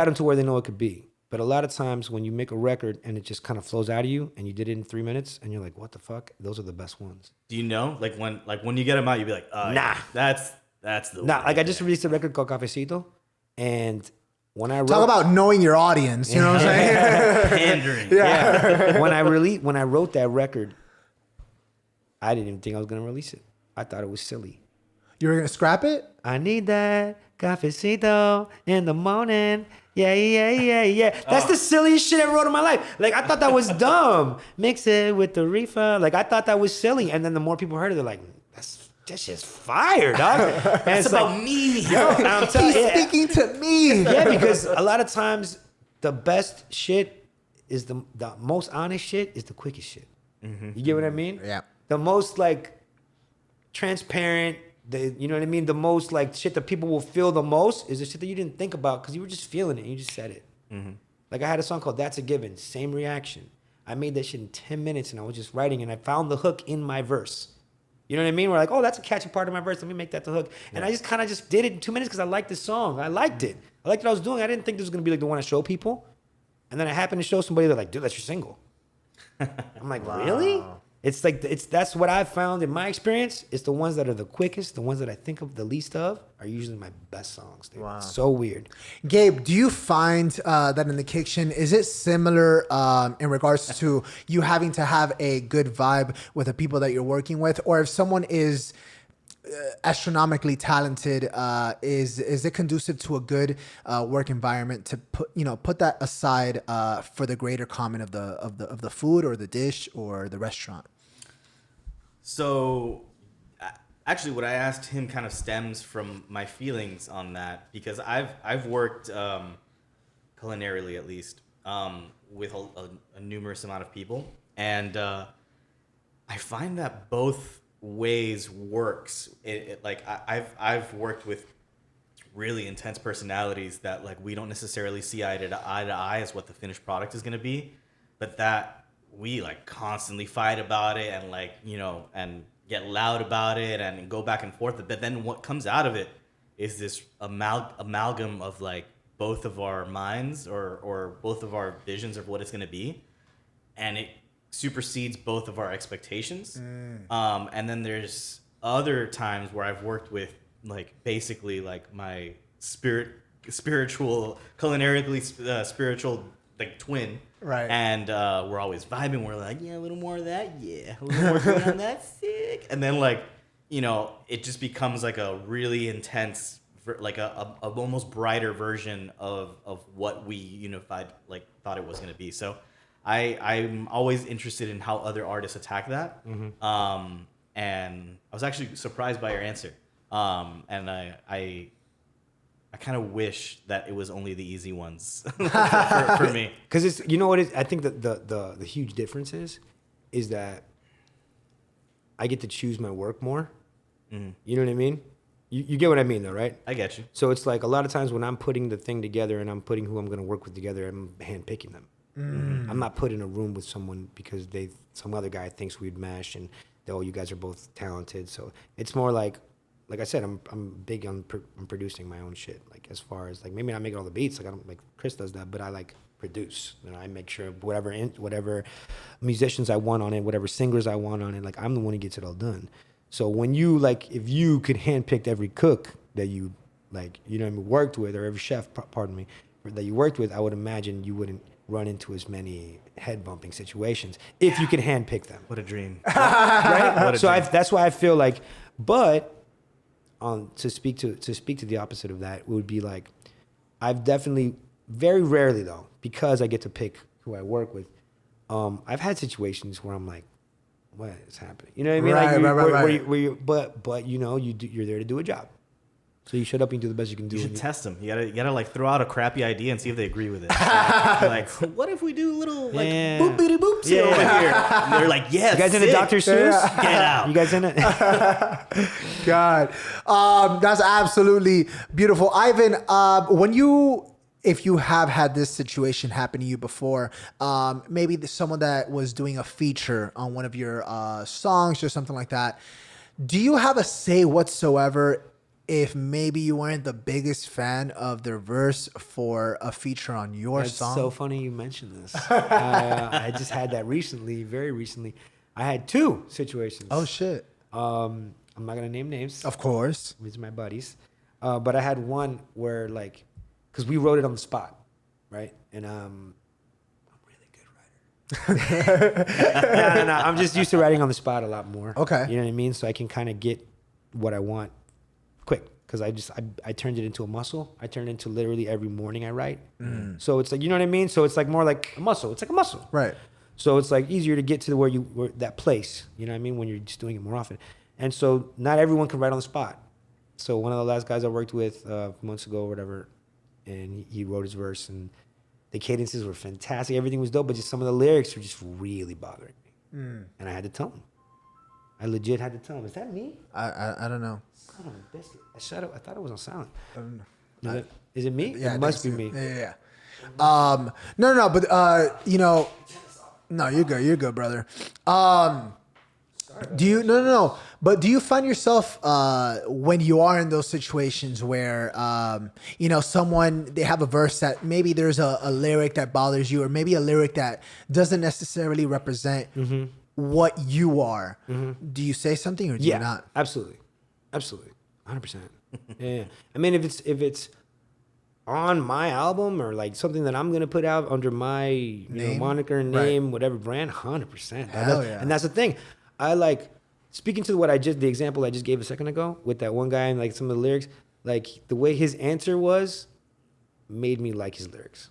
know it could be. But a lot of times when you make a record and it just kind of flows out of you and you did it in 3 minutes and you're like, what the fuck? Those are the best ones. Do you know? Like when you get them out, you'd be like, Nah. yeah, that's the one. Nah, like I just there. released a record called Cafecito, and when I wrote, Talk about knowing your audience, you know what I'm saying? Pandering. yeah. when I wrote that record, I didn't even think I was gonna release it. I thought it was silly. You were going to scrap it? I need that cafecito in the morning. Yeah. That's the silliest shit I ever wrote in my life. Like, I thought that was dumb. Mix it with the reefer. Like, I thought that was silly. And then the more people heard it, they're like, that's just fire, dog. And it's about like, me. Yo, I'm telling He's you. speaking to me. Yeah, because a lot of times the best shit is the most honest shit is the quickest shit. You get what I mean? Yeah. The most like transparent, you know what I mean? The most like shit that people will feel the most is the shit that you didn't think about because you were just feeling it and you just said it. Like I had a song called That's a Given, same reaction. I made that shit in 10 minutes and I was just writing and I found the hook in my verse. You know what I mean? We're like, oh, that's a catchy part of my verse. Let me make that the hook. And I just kind of just did it in 2 minutes because I liked the song. I liked it. I liked what I was doing. I didn't think this was going to be like the one I show people. And then I happen to show somebody, they're like, dude, that's your single. I'm like, really? It's like, that's what I've found in my experience. It's the ones that are the quickest, the ones that I think of the least of are usually my best songs, dude. Wow. It's so weird. Gabe, do you find that in the kitchen, is it similar in regards to you having to have a good vibe with the people that you're working with? Or if someone is astronomically talented, is it conducive to a good work environment to put that aside for the greater common of the food or the dish or the restaurant? So, actually, what I asked him kind of stems from my feelings on that, because I've worked culinarily, at least, with a numerous amount of people, and I find that both ways works. Like I've worked with really intense personalities that like we don't necessarily see eye to eye as what the finished product is going to be, but that we like constantly fight about it and like, you know, and get loud about it and go back and forth. But then what comes out of it is this amalgam of like both of our minds or both of our visions of what it's going to be. And it supersedes both of our expectations. And then there's other times where I've worked with like basically like my spiritual, culinarically spiritual like twin. Right. And we're always vibing. We're like, yeah, a little more of that. Yeah. A little more green on that. Sick. And then like, you know, it just becomes like a really intense, like a almost brighter version of what we unified, like thought it was going to be. So I'm always interested in how other artists attack that. And I was actually surprised by your answer. And I kind of wish that it was only the easy ones for me. Because it's, you know what it is? I think that the huge difference is that I get to choose my work more. You know what I mean? You get what I mean though, right? I get you. So it's like a lot of times when I'm putting the thing together and I'm putting who I'm going to work with together, I'm handpicking them. I'm not put in a room with someone because some other guy thinks we'd mesh and you guys are both talented. So it's more like I said, I'm big on producing my own shit. Like as far as like maybe not making all the beats, like I don't like Chris does that, but I like produce. You know, I make sure whatever musicians I want on it, whatever singers I want on it, like I'm the one who gets it all done. So when you like, if you could handpick every cook that you like, you know, worked with, or every chef, pardon me, that you worked with, I would imagine you wouldn't run into as many head bumping situations if you could handpick them. What a dream. Right? So that's why I feel like, but to speak to the opposite of that, it would be like, I've definitely, very rarely though, because I get to pick who I work with, I've had situations where I'm like, what is happening? You know what I mean? Right. But you know, you're there to do a job. So you shut up and do the best you can do. You should test them. You gotta like throw out a crappy idea and see if they agree with it. Like, what if we do a little like boopity boops over here? And they're like, yes. You guys into Dr. Seuss? Get out. You guys in it? God, that's absolutely beautiful, Ivan. If you have had this situation happen to you before, maybe someone that was doing a feature on one of your songs or something like that, do you have a say whatsoever if maybe you weren't the biggest fan of their verse for a feature on your song? It's so funny you mentioned this. I just had that recently, very recently. I had two situations. Oh, shit. I'm not going to name names. Of course. These are my buddies. But I had one where like, because we wrote it on the spot, right? And I'm a really good writer. No. I'm just used to writing on the spot a lot more. Okay. You know what I mean? So I can kind of get what I want quick. Because I turned it into a muscle. I turned it into literally every morning I write. So it's like, you know what I mean? So it's like more like a muscle. It's like a muscle. Right. So it's like easier to get to where that place, you know what I mean? When you're just doing it more often. And so not everyone can write on the spot. So one of the last guys I worked with months ago or whatever, and he wrote his verse, and the cadences were fantastic. Everything was dope, but just some of the lyrics were just really bothering me. And I had to tell him. I legit had to tell him. Is that me? I don't know. Son of a biscuit. I thought it was on silent. I don't know. Is it me? Yeah, It must be me. Yeah. No, but you know, no, you're good, brother. No. But do you find yourself when you are in those situations where someone they have a verse that maybe there's a lyric that bothers you, or maybe a lyric that doesn't necessarily represent what you are? Do you say something or do you not? Absolutely, 100%. Yeah. I mean, if it's on my album or like something that I'm gonna put out under my moniker, name, whatever brand, 100%. Hell yeah. And that's the thing. I like speaking to the example I just gave a second ago with that one guy and like some of the lyrics. Like the way his answer was, made me like his lyrics,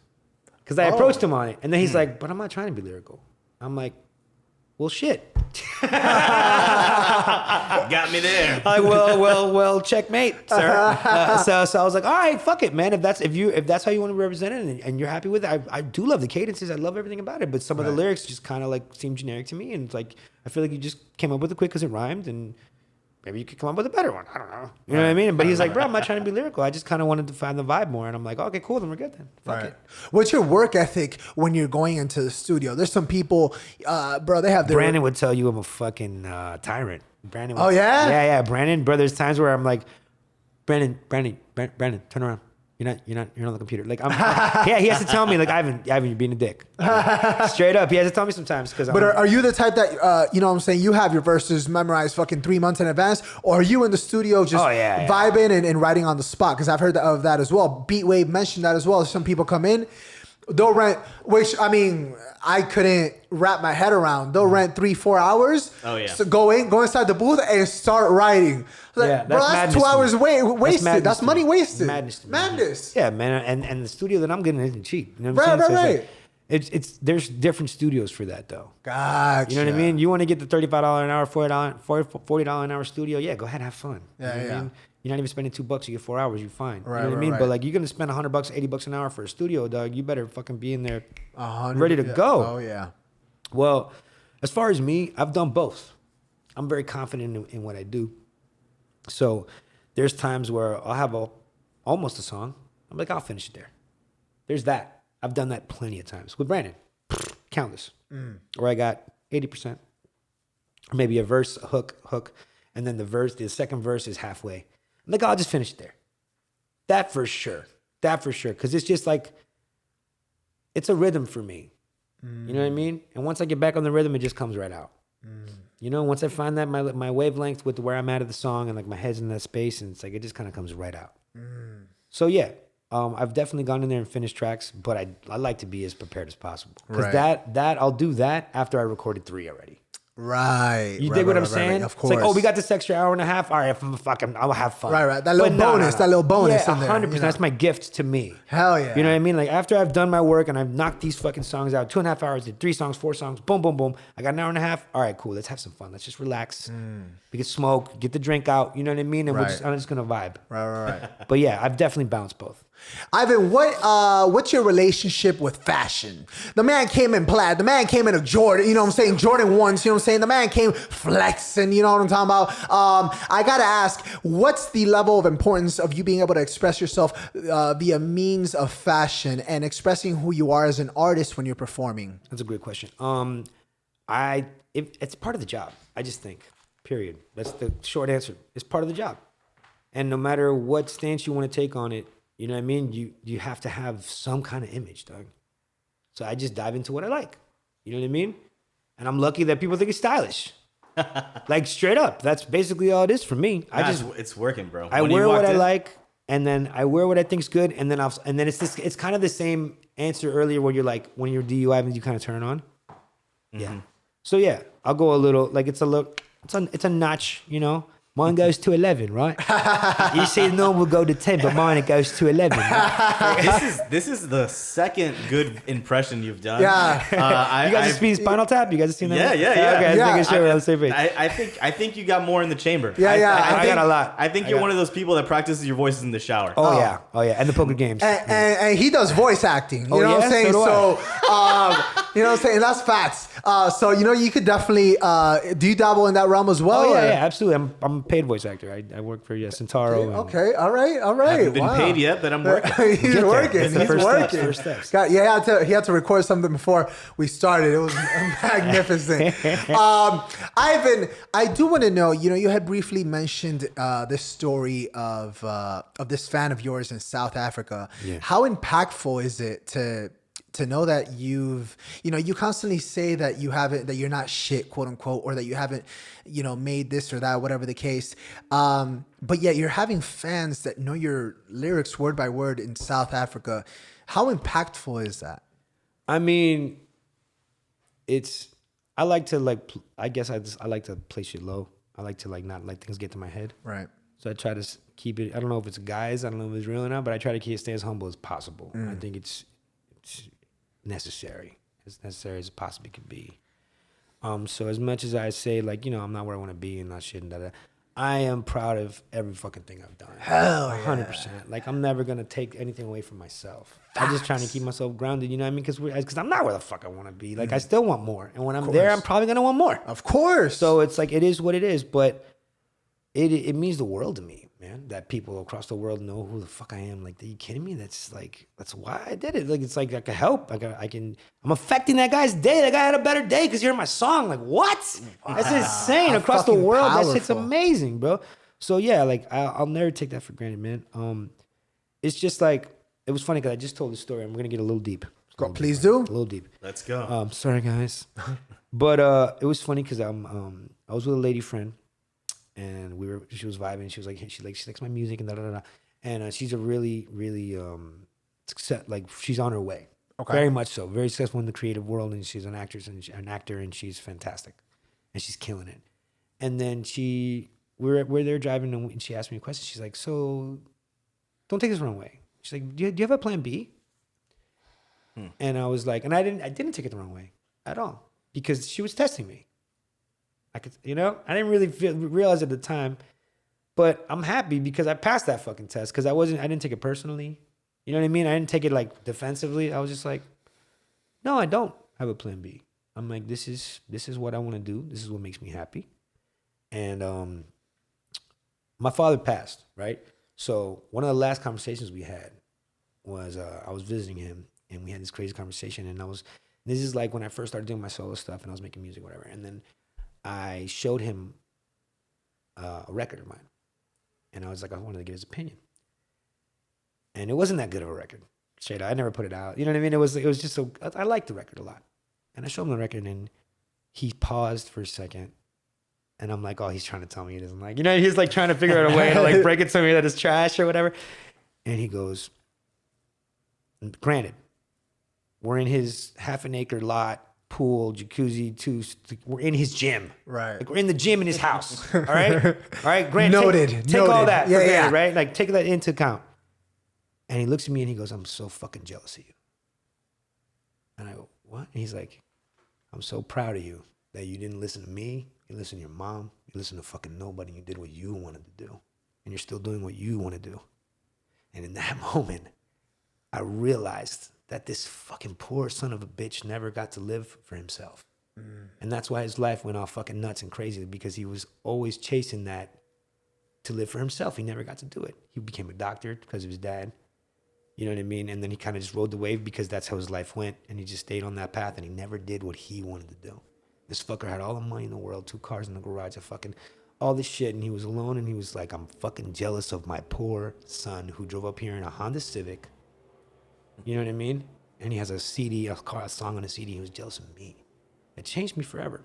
because I approached him on it, and then he's like, "But I'm not trying to be lyrical." I'm like, "Well, shit." Got me there. Like, well, checkmate, sir. So I was like, all right, fuck it, man. If that's how you want to represent it and you're happy with it, I do love the cadences. I love everything about it. But some of the lyrics just kind of like seem generic to me, and it's like I feel like you just came up with it quick because it rhymed, and maybe you could come up with a better one. I don't know. You know what I mean? But he's like, bro, I'm not trying to be lyrical. I just kind of wanted to find the vibe more, and I'm like, okay, cool, then we're good then. Fuck it. What's your work ethic when you're going into the studio? There's some people, bro. They have their Brandon would tell you I'm a fucking tyrant. Brandon. Oh yeah. Yeah. Brandon, bro. There's times where I'm like, Brandon, turn around. You're not on the computer. Like yeah, he has to tell me like Ivan, you're being a dick. Straight up, he has to tell me sometimes because. But are you the type that you know what I'm saying? You have your verses memorized fucking 3 months in advance, or are you in the studio just vibing and writing on the spot? Because I've heard of that as well. Beatwave mentioned that as well. Some people come in, they'll rent, which I mean I couldn't wrap my head around. They'll rent 3-4 hours. Oh yeah. So go inside the booth and start writing. Like, yeah, bro, that's 2 hours wasted. That's money wasted. Madness. Yeah, man. And the studio that I'm getting isn't cheap. You know what I'm saying? Right. It's there's different studios for that though. Gotcha. You know what I mean? You want to get the $35 an hour, $40 an hour studio? Yeah, go ahead, have fun. Yeah, you know what I mean? You're not even spending $2. You get 4 hours. You're fine. Right, you know what I mean? right. But like, you're gonna spend $100, $80 an hour for a studio, dog. You better fucking be in there, 100, ready to go. Oh yeah. Well, as far as me, I've done both. I'm very confident in what I do. So there's times where I'll have almost a song. I'm like, I'll finish it there. There's that. I've done that plenty of times with Brandon. Countless. Where I got 80%. Or maybe a verse, a hook, and then the second verse is halfway. I'm like, I'll just finish it there. That for sure. Because it's just like, it's a rhythm for me. You know what I mean? And once I get back on the rhythm, it just comes right out. You know, once I find that my wavelength with where I'm at of the song and like my head's in that space, and it's like, it just kind of comes right out. So yeah, I've definitely gone in there and finished tracks, but I like to be as prepared as possible. Because that I'll do that after I recorded 3 already. Right. You dig what I'm saying? Of course. It's like, oh, we got this extra hour and a half. All right, I'll have fun. Right. That little bonus. That little bonus in there. 100%. That's my gift to me. Hell yeah. You know what I mean? Like after I've done my work and I've knocked these fucking songs out, 2.5 hours, did 3 songs, 4 songs, boom, boom, boom. I got an hour and a half. All right, cool. Let's have some fun. Let's just relax. We can smoke, get the drink out. You know what I mean? And I'm just gonna vibe. Right. But yeah, I've definitely bounced both. Ivan, what's your relationship with fashion? The man came in plaid. The man came in a Jordan, you know what I'm saying? Jordan 1s, you know what I'm saying? The man came flexing, you know what I'm talking about? I got to ask, what's the level of importance of you being able to express yourself via means of fashion and expressing who you are as an artist when you're performing? That's a great question. It's part of the job, I just think, period. That's the short answer. It's part of the job. And no matter what stance you want to take on it, you know what I mean? You have to have some kind of image, dog. So I just dive into what I like. You know what I mean? And I'm lucky that people think it's stylish. Like straight up. That's basically all it is for me. It's working, bro. I wear what I like, and then I wear what I think's good, and then it's kind of the same answer earlier where you're like, when you're D.U.Ivan, you kind of turn on. Yeah. So yeah, I'll go a little, like it's a notch, you know? Mine goes to 11, right? You see, the normal will go to 10, but mine it goes to 11. Right? This is the second good impression you've done. Yeah. You guys have seen Spinal Tap? You guys have seen that? Yeah. Okay, I was making sure I was safe. I think you got more in the chamber. Yeah. I got a lot. I think you're one of those people that practices your voices in the shower. Oh yeah, and the poker games. And he does voice acting. You know what I'm saying? So You know what I'm saying? That's facts. So, you know, you could definitely, do you dabble in that realm as well? Oh yeah, or- yeah, absolutely. I'm a paid voice actor. I work for Centauro. and- Okay. All right. Haven't been Wow. paid yet, but I'm working. He's there. working. It's the He's first working. steps, first steps. God, yeah, he had to record something before we started. It was magnificent. Ivan, I do want to know. You know, you had briefly mentioned this story of this fan of yours in South Africa. Yeah. How impactful is it to know that you constantly say that that you're not shit, quote unquote, or that you haven't, you know, made this or that, whatever the case. But yet you're having fans that know your lyrics word by word in South Africa. How impactful is that? I mean, I like to I like to play shit low. I like to not let things get to my head. Right. So I try to keep it. I don't know if it's guys. I don't know if it's real or not. But I try to stay as humble as possible. I think it's necessary, as necessary as it possibly could be. So as much as I say, I'm not where I want to be and not shit and da. I am proud of every fucking thing I've done. Hell yeah. 100%. Like, I'm never gonna take anything away from myself. I'm just trying to keep myself grounded. You know what I mean? Because I'm not where the fuck I want to be. Like, I still want more, and when I'm there, I'm probably gonna want more. Of course. So it's like, it is what it is, but it means the world to me, man, that people across the world know who the fuck I am. Like, are you kidding me? That's why I did it. Like, it's like I can help. I'm affecting that guy's day. That guy had a better day because you're in my song. Like, what? That's insane. How Across the fucking world, that shit's powerful. amazing, bro. So yeah, like, I'll never take that for granted, man. It's just like, it was funny because I just told the story. I'm gonna get a little deep. Please do. A little deep. Let's go. Sorry guys, but it was funny because I was with a lady friend, and she was vibing. She was like, she likes my music and da da da, and she's a really she's on her way. Okay. Very much so. Very successful in the creative world, and she's an actress and an actor, and she's fantastic, and she's killing it. And then we're there driving, and she asked me a question. She's like, "So, don't take this the wrong way." She's like, do you have a plan B? And I was like, and I didn't take it the wrong way at all, because she was testing me. I didn't really realize at the time, but I'm happy because I passed that fucking test, because I didn't take it personally. You know what I mean? I didn't take it like defensively. I was just like, no, I don't have a plan B. I'm like, this is what I want to do. This is what makes me happy. And my father passed, right? So one of the last conversations we had was I was visiting him, and we had this crazy conversation. And this is like when I first started doing my solo stuff, and I was making music, whatever. And then I showed him a record of mine, and I was like, I wanted to get his opinion. And it wasn't that good of a record. Straight up, I never put it out. You know what I mean? It was just so, I liked the record a lot. And I showed him the record, and he paused for a second. And I'm like, oh, he's trying to tell me he doesn't like, he's like trying to figure out a way to like break it to me that it's trash or whatever. And he goes, granted, we're in his half an acre lot, pool, jacuzzi, we're in his gym. Right. Like, we're in the gym in his house. All right. All right. Granted. Noted. Take all that. Yeah, For yeah. granted, right? Like, take that into account. And he looks at me and he goes, I'm so fucking jealous of you. And I go, what? And he's like, I'm so proud of you that you didn't listen to me. You listened to your mom. You listened to fucking nobody. You did what you wanted to do. And you're still doing what you want to do. And in that moment, I realized that this fucking poor son of a bitch never got to live for himself. And that's why his life went all fucking nuts and crazy, because he was always chasing that to live for himself. He never got to do it. He became a doctor because of his dad. You know what I mean? And then he kind of just rode the wave because that's how his life went. And he just stayed on that path, and he never did what he wanted to do. This fucker had all the money in the world, 2 cars in the garage, all this shit, and he was alone, and he was like, I'm fucking jealous of my poor son who drove up here in a Honda Civic. You know what I mean? And he has a song on a CD. He was jealous of me. It changed me forever.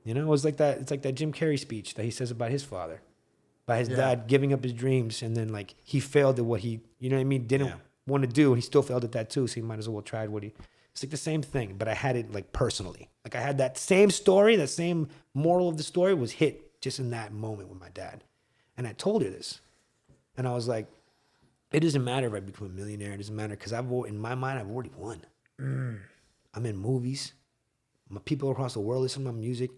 You know, it was like that. It's like that Jim Carrey speech that he says about his father, by his dad giving up his dreams, and then like he failed at what he, you know what I mean, didn't want to do, and he still failed at that too. So he might as well tried what he. It's like the same thing, but I had it like personally. Like I had that same story, that same moral of the story was hit just in that moment with my dad. And I told her this. And I was like, it doesn't matter if I become a millionaire. It doesn't matter, because in my mind, I've already won. I'm in movies. My people across the world listen to my music.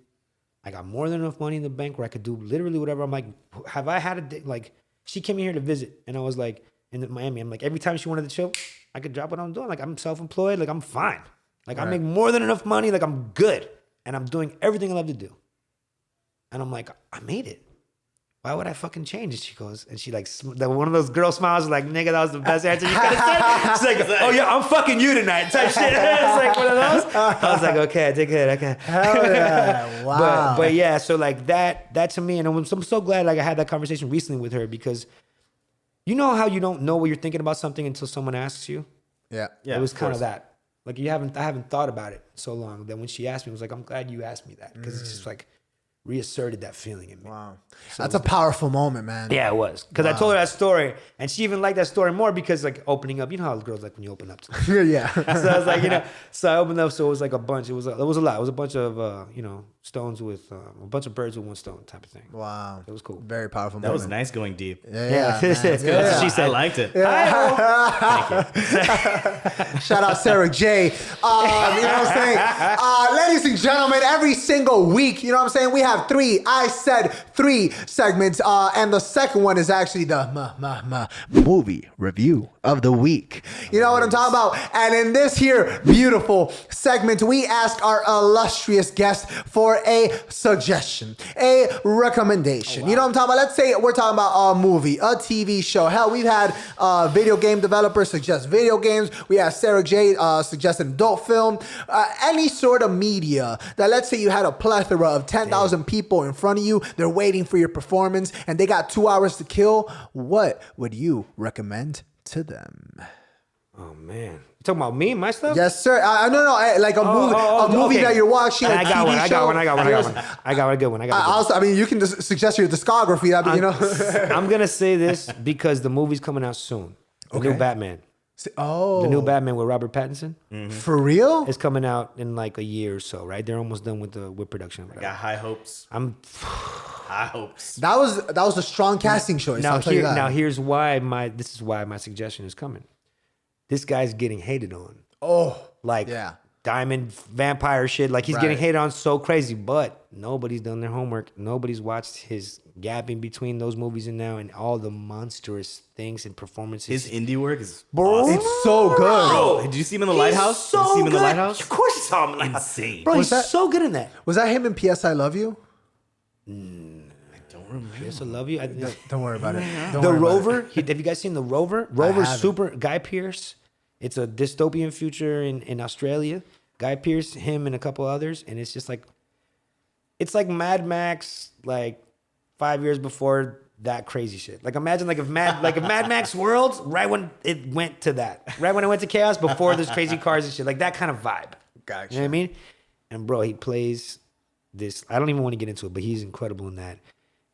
I got more than enough money in the bank where I could do literally whatever. I'm like, have I had a day? Like, she came in here to visit, and I was like, in Miami, I'm like, every time she wanted to chill, I could drop what I'm doing. Like, I'm self-employed. Like, I'm fine. Like I make more than enough money. Like I'm good. And I'm doing everything I love to do. And I'm like, I made it. Why would I fucking change? And she goes, and she like, one of those girl smiles, like, nigga, that was the best answer you could have said. She's like, oh yeah, I'm fucking you tonight, type shit. It's like one of those. I was like, okay, I take it, okay. Hell yeah. Wow. But yeah, so like that to me, and I'm so glad like I had that conversation recently with her because you know how you don't know what you're thinking about something until someone asks you? Yeah. Yeah, It was of kind course. of that. Like I haven't thought about it so long. Then when she asked me, I was like, I'm glad you asked me that because it's just like reasserted that feeling in me. Wow. That's a powerful moment, man. Yeah, it was. Because I told her that story, and she even liked that story more because, like, opening up, you know how girls like when you open up to them. Yeah. So I was like, so I opened up, so it was like a bunch. It was a lot. It was a bunch of, stones with, a bunch of birds with one stone type of thing. Wow. It was cool. Very powerful That moment. was nice going deep. Yeah. Yeah. man. That's Yeah. what she said. I liked it. Shout out Sarah J. You know what I'm saying? Ladies and gentlemen, every single week, you know what I'm saying? We have three segments. And the second one is actually the movie review of the week. You know what I'm talking about? And in this here beautiful segment, we ask our illustrious guest for a suggestion, a recommendation. You know what I'm talking about? Let's say we're talking about a movie, a TV show. Hell, we've had video game developers suggest video games. We had Sarah J suggest an adult film. Any sort of media that, let's say you had a plethora of 10,000 people in front of you. They're waiting for your performance and they got 2 hours to kill. What would you recommend to them? Oh, man. You talking about me and my stuff? Yes, sir. No. Like a movie okay. that you're watching. I got one. I got one. A good one. Also, I mean, you can just suggest your discography. I'm going to say this because the movie's coming out soon. The new Batman. The new Batman with Robert Pattinson. For real? It's coming out in like a year or so, right? They're almost done with production. Got high hopes. High hopes. That was a strong casting choice. I'll tell you that. Now here's why this is why my suggestion is coming. This guy's getting hated on. Like diamond vampire shit. Like he's getting hated on so crazy, but nobody's done their homework. Nobody's watched his gap in between those movies and now and all the monstrous things and performances. His indie work is Bro, awesome. it's so good. Bro, did you see him in the Lighthouse? So did you see him in the good. Lighthouse? Of course you saw him in the Lighthouse. Insane. Bro, Was he's that- so good in that. Was that him in P.S. I Love You? Don't remember. Yes, I love you. Don't worry about it. The Rover. Have you guys seen The Rover? Rover's haven't. super. Guy Pearce. It's a dystopian future in Australia. Guy Pearce, him, and a couple others, and it's just like, it's like Mad Max, like 5 years before that crazy shit. Like imagine if Mad Max World, right when it went to that, right when it went to chaos, before there's crazy cars and shit, like that kind of vibe. Gotcha. You know what I mean? And bro, he plays this. I don't even want to get into it, but he's incredible in that.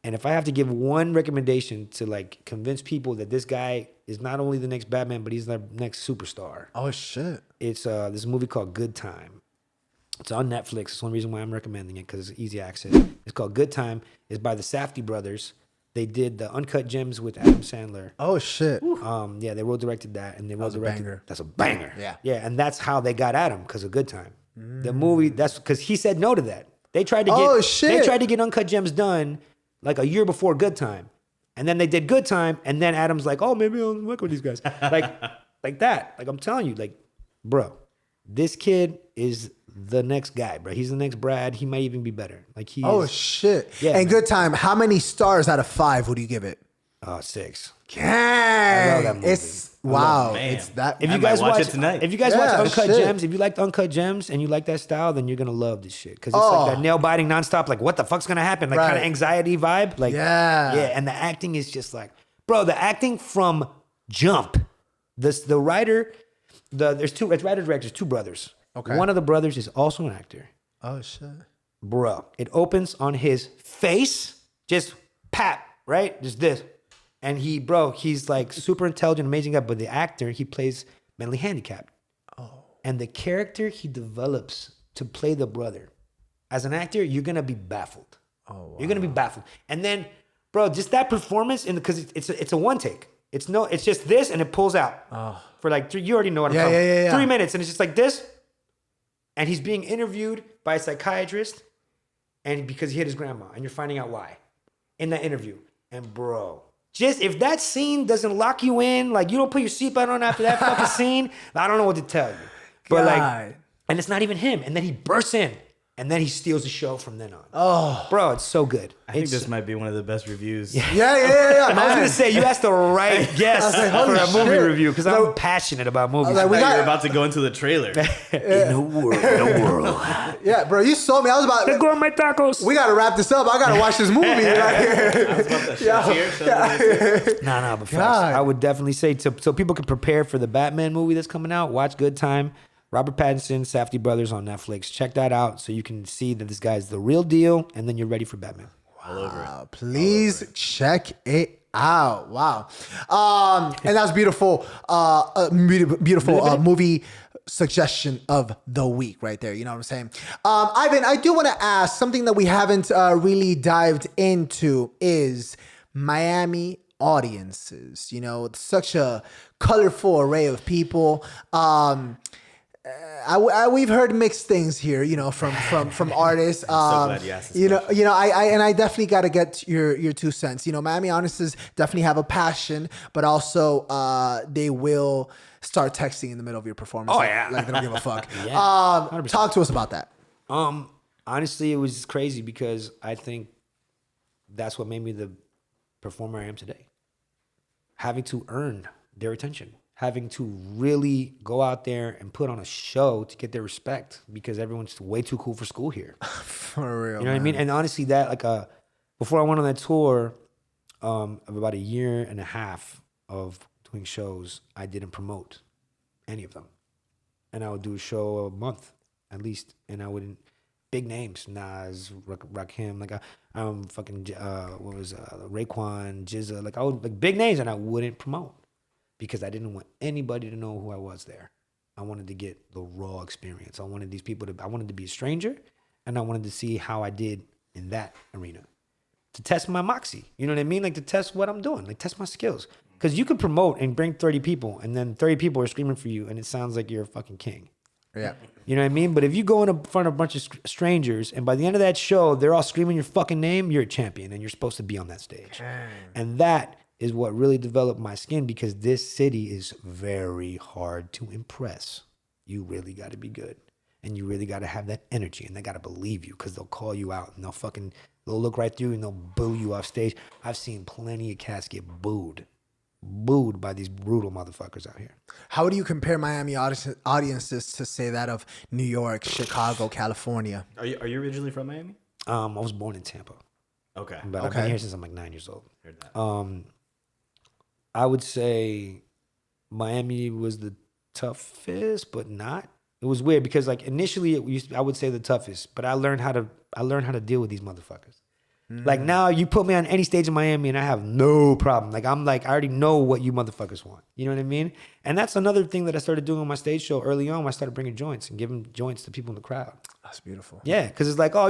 And if I have to give one recommendation to like convince people that this guy is not only the next Batman, but he's the next superstar, Oh, shit. it's this movie called Good Time. It's on Netflix. It's one reason why I'm recommending it because it's easy access. It's called Good Time. It's by the Safdie brothers. They did the Uncut Gems with Adam Sandler. Oh, shit. Yeah, they wrote directed that, and they wrote was a directed. banger. That's a banger. Yeah. yeah, and that's how they got Adam because of Good Time. The movie. That's because he said no to that. They tried to get. Oh, shit. They tried to get Uncut Gems done like a year before Good Time, and then they did Good Time, and then Adam's like, oh, maybe I'll work with these guys, like that. Like I'm telling you, like, bro, this kid is the next guy, bro. He's the next Brad. He might even be better. Like he. Oh, is, shit. Yeah, And man. Good Time, how many stars out of 5 would you give it? 6. Gang. I love that movie. It's wow. Man. It's that. If I you might guys watch watch it tonight. If you guys Yeah, watch Uncut shit. Gems, if you liked Uncut Gems and you like that style, then you're gonna love this shit because it's Oh. like that nail biting nonstop. Like what the fuck's gonna happen? Like Right. kind of anxiety vibe. Like Yeah. And the acting is just like, bro, the acting from jump. The writer, there's two. It's writer directors, 2 brothers. Okay. One of the brothers is also an actor. Oh, shit. Bro, it opens on his face, just pap, right? Just this. And he's like super intelligent, amazing guy, but the actor, he plays mentally handicapped. Oh. And the character he develops to play the brother, as an actor, you're gonna be baffled. Oh, wow. You're gonna be baffled. And then, bro, just that performance, and because it's a one take. It's just this, and it pulls out for like 3. You already know what I'm talking about. Yeah. 3 minutes, and it's just like this. And he's being interviewed by a psychiatrist, and because he hit his grandma, and you're finding out why in that interview. And bro, just if that scene doesn't lock you in, like you don't put your seatbelt on after that fucking scene, I don't know what to tell you. But like, And it's not even him. And then he bursts in. And then he steals the show from then on. Oh. Bro, it's so good. I think this might be one of the best reviews. Yeah. I was going to say, you asked the right guest like, for a movie shit. review because I'm passionate about movies. like, You're about to go into the trailer. In a world. Yeah, bro, you sold me. I was about Let's go on my tacos. we gotta wrap this up. I gotta watch this movie right here. I was about to show here. No, but facts. God. I would definitely say so people can prepare for the Batman movie that's coming out. Watch Good Time. Robert Pattinson, Safdie Brothers on Netflix. Check that out so you can see that this guy's the real deal, and then you're ready for Batman. All over it. Please check it out. Wow. And that's beautiful. Beautiful movie suggestion of the week right there. You know what I'm saying? Ivan, I do want to ask something that we haven't really dived into is Miami audiences. You know, it's such a colorful array of people. We've heard mixed things here, you know, from artists. glad you asked this I definitely got to get your 2 cents. You know, Miami artists definitely have a passion, but also they will start texting in the middle of your performance. Oh, yeah. Like they don't give a fuck. Yeah, 100%. Talk to us about that. Honestly, it was crazy because I think that's what made me the performer I am today. Having to earn their attention. Having to really go out there and put on a show to get their respect because everyone's way too cool for school here. For real. You know what I mean? And honestly, that before I went on that tour of about a year and a half of doing shows, I didn't promote any of them, and I would do a show a month at least, and I wouldn't big names, Nas, Rakim, Raekwon, Jizza, I would like big names, and I wouldn't promote. Because I didn't want anybody to know who I was there. I wanted to get the raw experience. I wanted I wanted to be a stranger, and I wanted to see how I did in that arena. To test my moxie. You know what I mean? Like to test what I'm doing, like test my skills. Because you can promote and bring 30 people, and then 30 people are screaming for you, and it sounds like you're a fucking king. Yeah. You know what I mean? But if you go in front of a bunch of strangers, and by the end of that show, they're all screaming your fucking name, you're a champion, and you're supposed to be on that stage. And that is what really developed my skin because this city is very hard to impress. You really got to be good. And you really got to have that energy and they got to believe you because they'll call you out and they'll look right through you and they'll boo you off stage. I've seen plenty of cats get booed by these brutal motherfuckers out here. How do you compare Miami audiences to say that of New York, Chicago, California? Are you originally from Miami? I was born in Tampa, Okay. but I've been here since I'm like 9 years old. Heard that. I would say Miami was the toughest, but not. It was weird because like initially I would say the toughest, but I learned how to deal with these motherfuckers. Like now you put me on any stage in Miami and I have no problem. Like I already know what you motherfuckers want. You know what I mean? And that's another thing that I started doing on my stage show early on when I started bringing joints and giving joints to people in the crowd. That's beautiful. Yeah, because it's like, oh,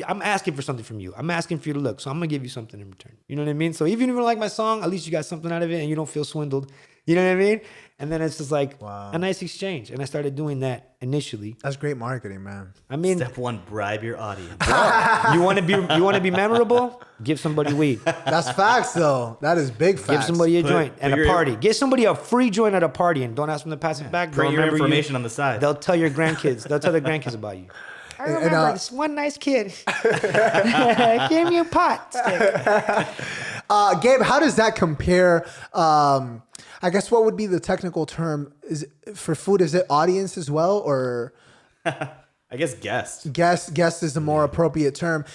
I'm asking for something from you. I'm asking for you to look, so I'm gonna give you something in return. You know what I mean? So even if you don't like my song, at least you got something out of it and you don't feel swindled. You know what I mean? And then it's just like a nice exchange. And I started doing that initially. That's great marketing, man. I mean, Step 1, bribe your audience. you want to be memorable? Give somebody weed. That's facts, though. That is big facts. Give somebody a joint and a your- party. Give somebody a free joint at a party and don't ask them to pass it back. Put They'll your remember information on the side. They'll tell your grandkids. They'll tell their grandkids about you. I remember this one nice kid. Gave me a pot stick. Gabe, how does that compare? I guess what would be the technical term is for food? Is it audience as well, or I guess guest. guest is the more appropriate term.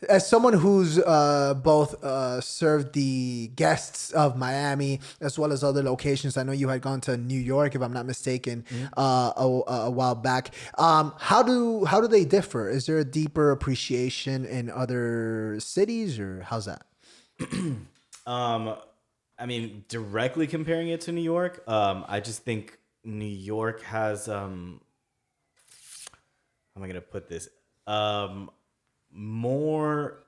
As someone who's both served the guests of Miami as well as other locations, I know you had gone to New York, if I'm not mistaken, a while back. How do they differ? Is there a deeper appreciation in other cities, or how's that? I mean, directly comparing it to New York, I just think New York has how am I gonna put this? More,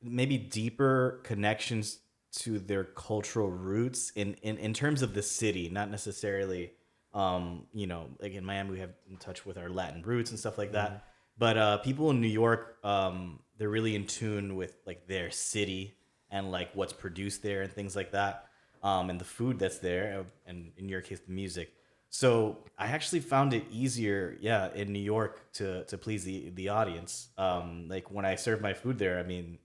maybe deeper connections to their cultural roots in terms of the city, not necessarily, like in Miami, we have in touch with our Latin roots and stuff like that. But people in New York, they're really in tune with like their city and like what's produced there and things like that, and the food that's there, and in your case, the music. So I actually found it easier, in New York to please the audience. Like when I served my food there, I mean,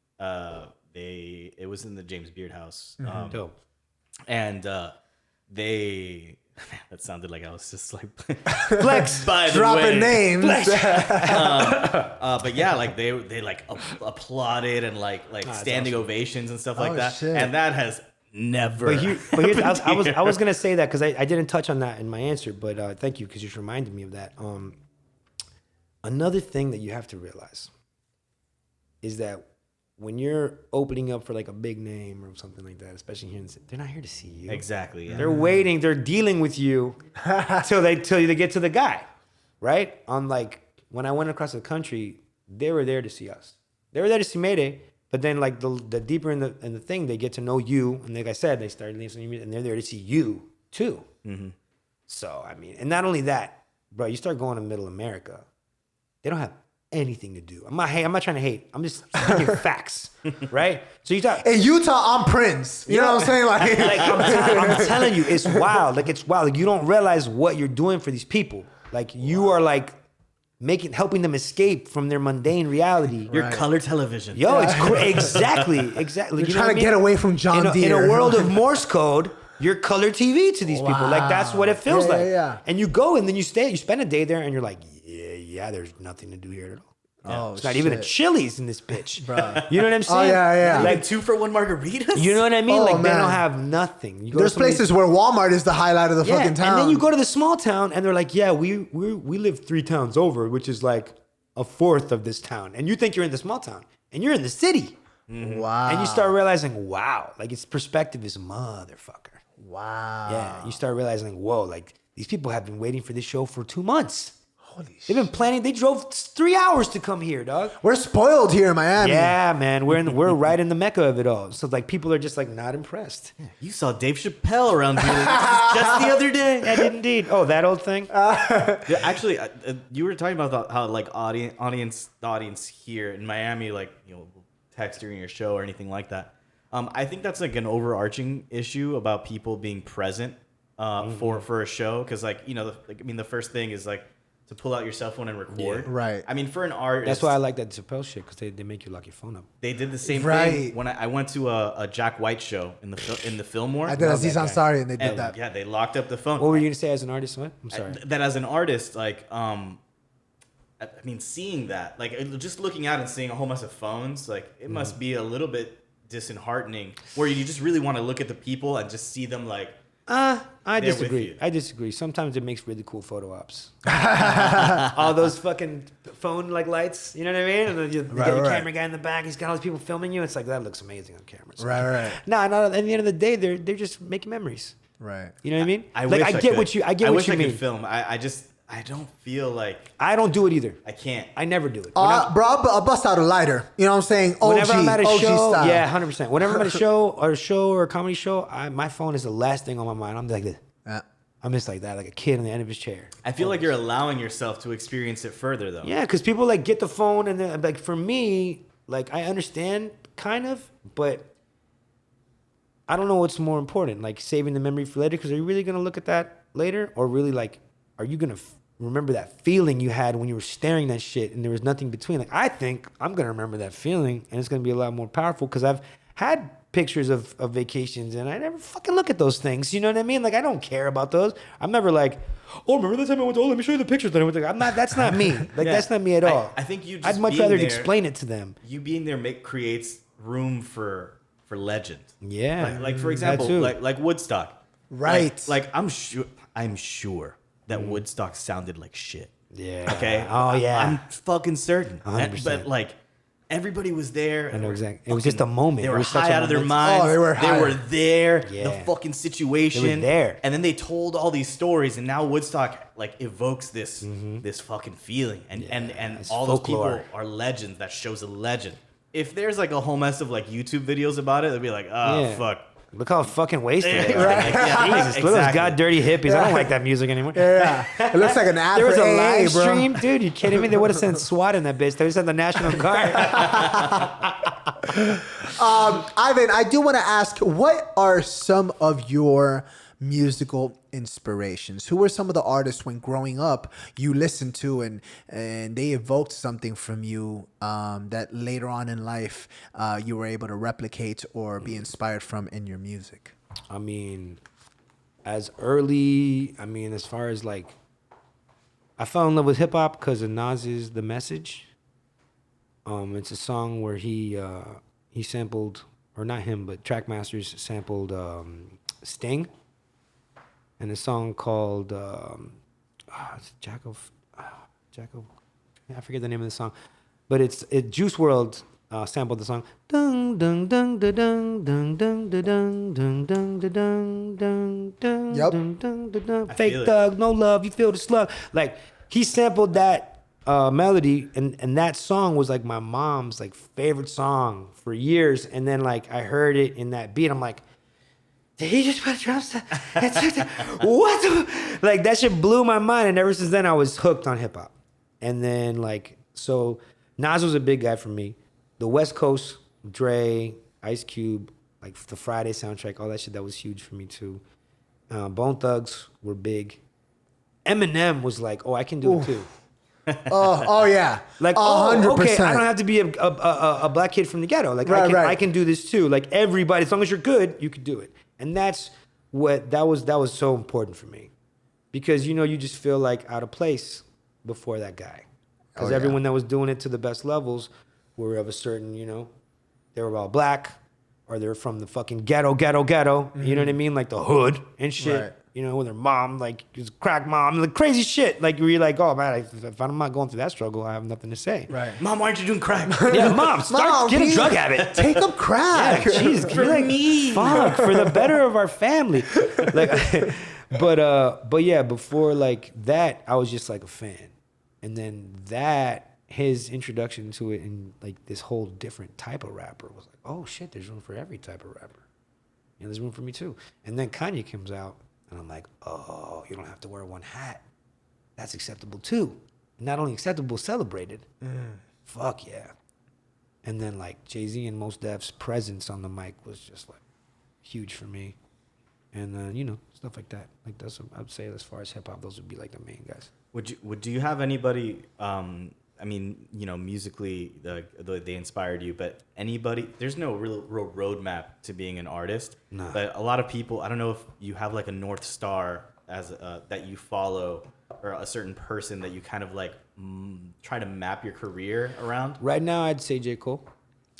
it was in the James Beard House. Dope. And they that sounded like I was just like Flex. by the Dropping way. names. But yeah, like they like applauded and like standing ovations and stuff like Oh, that. shit. And that has never. But here's, I was gonna say that because I didn't touch on that in my answer, but thank you because you just reminded me of that. Another thing that you have to realize is that when you're opening up for like a big name or something like that, especially here in the city, they're not here to see you. Exactly. Yeah. They're waiting. They're dealing with you till they get to the guy, right? On like when I went across the country, they were there to see us. They were there to see Mayday. But then like the deeper in the thing, they get to know you, and like I said, they started listening to you, and they're there to see you too. Mm-hmm. So I mean, and not only that, bro, you start going to Middle America, they don't have anything to do. I'm not trying to hate. I'm just speaking facts, right? So you talk In Utah, I'm Prince. You know what I'm saying? Like, I'm telling you, it's wild. Like it's wild. Like, you don't realize what you're doing for these people. Like you are like helping them escape from their mundane reality. Your color television. Yo, it's exactly. you're You know trying what to I mean? get away from John in Deere. a world of Morse code, you're color TV to these people. Like that's what it feels Yeah, like. yeah. And you go and then you spend a day there, and you're like, yeah, there's nothing to do here at all. Oh, It's not even a shit. Chili's in this bitch. Bro. You know what I'm saying? yeah. Like Like, 2-for-1 margaritas. you know what I mean? Oh, Like they man. don't have nothing. You go to There's some of these- places where Walmart is the highlight of the fucking town. and then you go to the small town, and they're like, yeah, we live 3 towns over, which is like a fourth of this town. And you think you're in the small town, and you're in the city. Wow. And you start realizing, wow, like its perspective is motherfucker. Wow. Yeah, you start realizing, whoa, like these people have been waiting for this show for 2 months. Holy They've shit. been planning. They drove 3 hours to come here, dog. We're spoiled here in Miami. Yeah, man, we're right in the mecca of it all. So like people are just like not impressed. You saw Dave Chappelle around here just the other day. I did indeed. Oh, that old thing. Yeah, actually, you were talking about how like the audience here in Miami, like text during your show or anything like that. I think that's like an overarching issue about people being present for a show, because the first thing is like to pull out your cell phone and record. Yeah. Right. I mean, for an artist, That's why I like that Chappelle shit, because they make you lock your phone up. they did the same Right. thing when I went to a Jack White show in the Fillmore. I did Aziz that guy. Ansari and they did And, that. yeah, they locked up the phone. What were you gonna say as an artist? What? I'm sorry. That as an artist, like, I mean, seeing that, like, just looking out and seeing a whole mess of phones, like, it must be a little bit disheartening, where you just really want to look at the people and just see them, like, I They're with disagree. you. I disagree. Sometimes it makes really cool photo ops. All those fucking phone like lights, you know what I mean? And then you Right, get your right. camera guy in the back. He's got all these people filming you. It's like that looks amazing on camera. So, Right. No. At the end of the day, they're just making memories. Right. You know what I mean? I like wish I get could. what you. I get I what wish you I mean. could film. I don't feel like I don't do it either. I can't. I never do it. Bro, I'll bust out a lighter. You know what I'm saying? OG, Whenever I'm at a OG show, style. yeah, 100%. Whenever I'm at a show or a comedy show, my phone is the last thing on my mind. I'm like this. Yeah. I'm just like that, like a kid on the end of his chair. I feel like you're allowing yourself to experience it further, though. Yeah, because people like get the phone and then like for me, like I understand kind of, but I don't know what's more important, like saving the memory for later. Because are you really gonna look at that later, or really like, are you gonna remember that feeling you had when you were staring that shit and there was nothing between? Like I think I'm gonna remember that feeling, and it's gonna be a lot more powerful because I've had pictures of vacations and I never fucking look at those things. You know what I mean? Like I don't care about those. I'm never like, oh, remember that time I went to? Oh, let me show you the pictures that I went to. I'm not. That's not me. Like Yeah. that's not me at all. I think you. Just I'd much being rather there, explain it to them. You being there creates room for legend. Yeah. Like for That example, too. like Woodstock. Right. Like I'm sure that Woodstock sounded like shit. Yeah. Okay. Oh yeah. I'm fucking certain. 100%. But like everybody was there. I know exactly. It was just a moment. They It were was such high a out of their moment. minds. Oh, they were high. there. Yeah. The fucking situation. They were there. And then they told all these stories, and now Woodstock like evokes this fucking feeling, and it's all those folklore. people are legends. That show's a legend. If there's like a whole mess of like YouTube videos about it, they'd be like, oh Yeah. fuck. Look how fucking wasted they are. Right. Yeah, Jesus, look at those exactly. god dirty hippies. I don't like that music anymore. Yeah. It looks like an ad There was for a AA, live bro. stream, dude. You kidding me? They would have sent SWAT in that bitch. They would have sent the National Guard. Ivan, I do want to ask, what are some of your musical inspirations? Who were some of the artists when growing up you listened to and they evoked something from you that later on in life you were able to replicate or be inspired from in your music? I mean, as far as like, I fell in love with hip hop because of Nas's "The Message." It's a song where he sampled, or not him, but Trackmasters sampled Sting, and a song called I forget the name of the song, but Juice WRLD sampled the song. Dung dung dung da dung dung dung da dung dung dung da dung dung dung Yep. dung dung da dung. I Fake feel it. thug, no love, you feel the slug. Like he sampled that melody, and that song was like my mom's like favorite song for years. And then like I heard it in that beat, I'm like, did he just put drums? What? Like that shit blew my mind, and ever since then I was hooked on hip hop. And then like so, Nas was a big guy for me. The West Coast, Dre, Ice Cube, like the Friday soundtrack, all that shit, that was huge for me too. Bone Thugs were big. Eminem was like, oh, I can do it too. Oh yeah, Like, 100%. okay, I don't have to be a black kid from the ghetto. Like, I can do this too. Like, everybody, as long as you're good, you can do it. And that's what, that was so important for me. Because, you know, you just feel like out of place before that guy. Because everyone that was doing it to the best levels were of a certain, you know, they were all black, or they're from the fucking ghetto. Mm-hmm. You know what I mean? Like the hood and shit. Right. You know, with their mom, like, was a crack mom, like crazy shit. Like, where you're like, oh, man, if I'm not going through that struggle, I have nothing to say. Right. Mom, why aren't you doing crack? Yeah, Mom, get a drug habit. Take up crack. Yeah, jeez, For like, me. Fuck, for the better of our family. Like, but yeah, before like that, I was just like a fan. And then his introduction to it and like this whole different type of rapper was like, oh shit, there's room for every type of rapper. You know, there's room for me too. And then Kanye comes out, and I'm like, oh, you don't have to wear one hat. That's acceptable too. Not only acceptable, celebrated. Fuck yeah. And then like Jay-Z and Mos Def's presence on the mic was just like huge for me. And you know, stuff like that. Like that's what I'd say as far as hip hop, those would be like the main guys. Do you have anybody? I mean, you know, musically, they inspired you, but anybody? There's no real roadmap to being an artist. Nah. But a lot of people, I don't know if you have like a North Star as that you follow, or a certain person that you kind of like try to map your career around. Right now, I'd say J. Cole.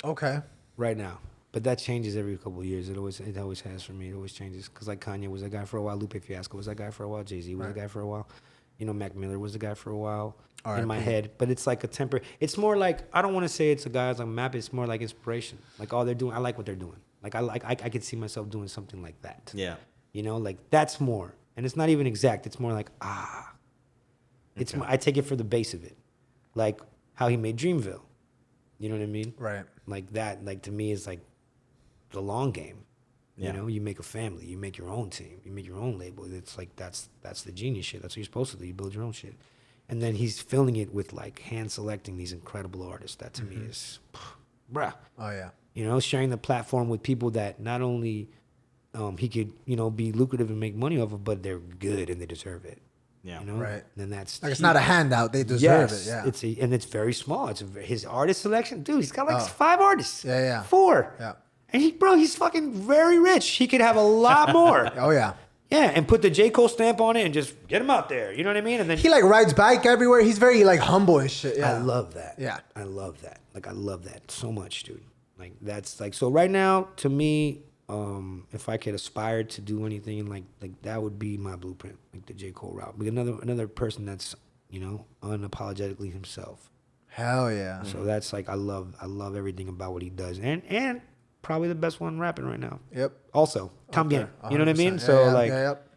Okay. Right now. But that changes every couple of years. It always has for me. It always changes. Because like Kanye was that guy for a while. Lupe Fiasco was that guy for a while. Jay-Z was the guy for a while. You know, Mac Miller was the guy for a while in my head. But it's like a temper. It's more like, I don't want to say it's a guy as a map. It's more like inspiration. Like all they're doing, I like what they're doing. Like I could see myself doing something like that. Yeah. You know, like that's more. And it's not even exact. It's more like, It's I take it for the base of it. Like how he made Dreamville. You know what I mean? Right. Like that, like to me is like the long game. Yeah. You know, you make a family, you make your own team, you make your own label. It's like that's the genius shit. That's what you're supposed to do. You build your own shit. And then he's filling it with like hand selecting these incredible artists. That to me is, bruh. Oh yeah. You know, sharing the platform with people that not only he could, you know, be lucrative and make money off of, but they're good and they deserve it. Yeah. You know? Right. And that's Like it's not a handout. They deserve yes, it. Yeah. And it's very small. His artist selection, dude. He's got like 5 artists. Yeah. 4. Yeah. And he's fucking very rich. He could have a lot more. Oh yeah. Yeah, and put the J. Cole stamp on it and just get him out there. You know what I mean? And then He like rides bike everywhere. He's very like humble and shit. Yeah. I love that. Yeah. I love that. Like I love that so much, dude. Like that's like so right now to me, if I could aspire to do anything like that would be my blueprint, like the J. Cole route. But another person that's, you know, unapologetically himself. Hell yeah. So that's like I love everything about what he does. And probably the best one rapping right now. Yep. Also, Tom Okay. Bien. You know what I 100%. mean? Yeah, So yeah, like yep.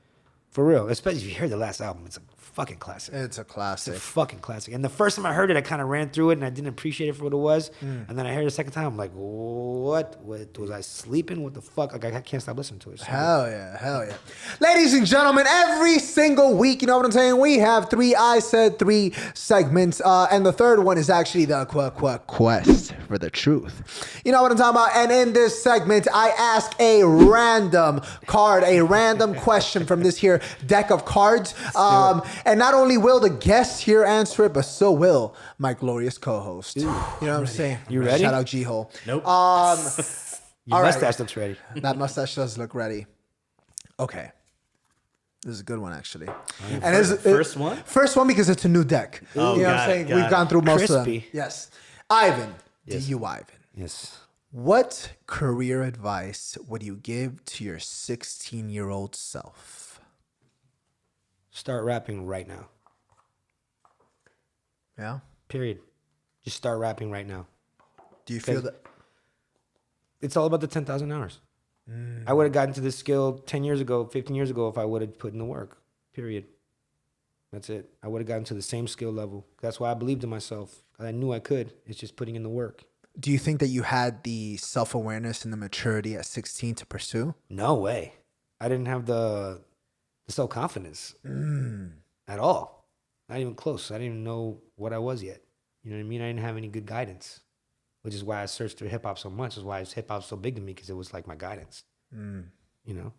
for real, especially if you hear the last album, it's a fucking classic. It's a It's a classic. fucking classic. And the first time I heard it, I kind of ran through it and I didn't appreciate it for what it was. And then I heard it the second time, I'm like, what was I sleeping? What the fuck? Like I can't stop listening to it. So Hell yeah. Ladies and gentlemen, every single week, you know what I'm saying? We have 3 I Said 3 segments. And the third one is actually the quest for the truth. You know what I'm talking about? And in this segment, I ask a random card, a random question from this here deck of cards. And not only will the guest here answer it, but so will my glorious co-host. You know what I'm saying? You ready? Shout out G-Hole. Nope. Your All right. mustache looks ready. That mustache does look ready. Okay. This is a good one, actually. And First one? First one because it's a new deck. Oh, you know what got I'm it, saying? got We've it. gone through most of them. Crispy. Yes. Ivan, Yes. D.U.Ivan. Yes. What career advice would you give to your 16-year-old self? Start rapping right now. Yeah. Period. Just start rapping right now. Do you feel that? It's all about the 10,000 hours. I would have gotten to this skill 10 years ago, 15 years ago if I would have put in the work. Period. That's it. I would have gotten to the same skill level. That's why I believed in myself. I knew I could. It's just putting in the work. Do you think that you had the self-awareness and the maturity at 16 to pursue? No way. I didn't have the self-confidence at all. Not even close. I didn't even know what I was yet. You know what I mean? I didn't have any good guidance, which is why I searched through hip-hop so much. Is why hip-hop's so big to me, because it was like my guidance, you know?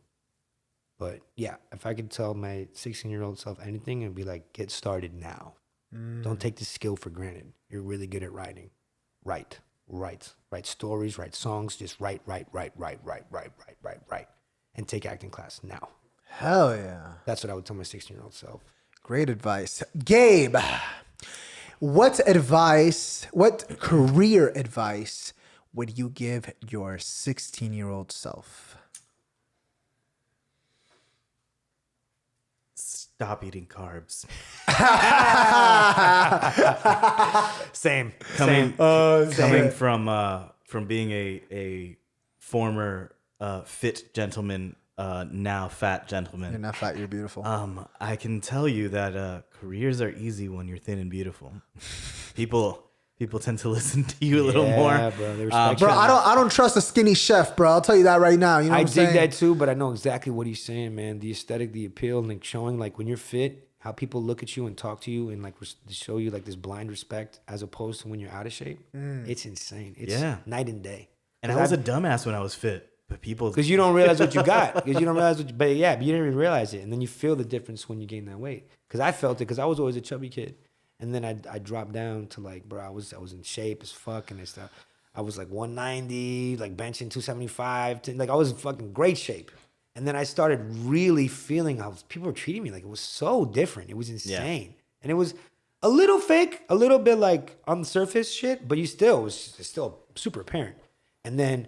But yeah, if I could tell my 16-year-old self anything, it'd be like, get started now. Don't take this skill for granted. You're really good at writing. Write stories, write songs, just write. And take acting class now. Hell yeah. That's what I would tell my 16-year-old self. Great advice. Gabe, what career advice would you give your 16-year-old self? Stop eating carbs. Same. Coming from being a former fit gentleman, now fat gentleman. You're not fat, you're beautiful. I can tell you that careers are easy when you're thin and beautiful. People tend to listen to you a little more. Yeah, bro. They respect Bro, you. I don't trust a skinny chef, bro. I'll tell you that right now. You know what I I'm dig saying? that too, but I know exactly what he's saying, man. The aesthetic, the appeal, and like showing like when you're fit, how people look at you and talk to you and like show you like this blind respect as opposed to when you're out of shape. It's insane. It's night and day. And I was a dumbass when I was fit, but people Because you don't realize what you got. Because you don't realize what you, but you didn't even realize it. And then you feel the difference when you gain that weight. Because I felt it because I was always a chubby kid. And then I dropped down to like, bro, I was in shape as fuck and stuff. I was like 190, like benching 275. Like I was in fucking great shape. And then I started really feeling how people were treating me. Like it was so different. It was insane. And it was a little fake, a little bit like on the surface shit, but it's still super apparent. And then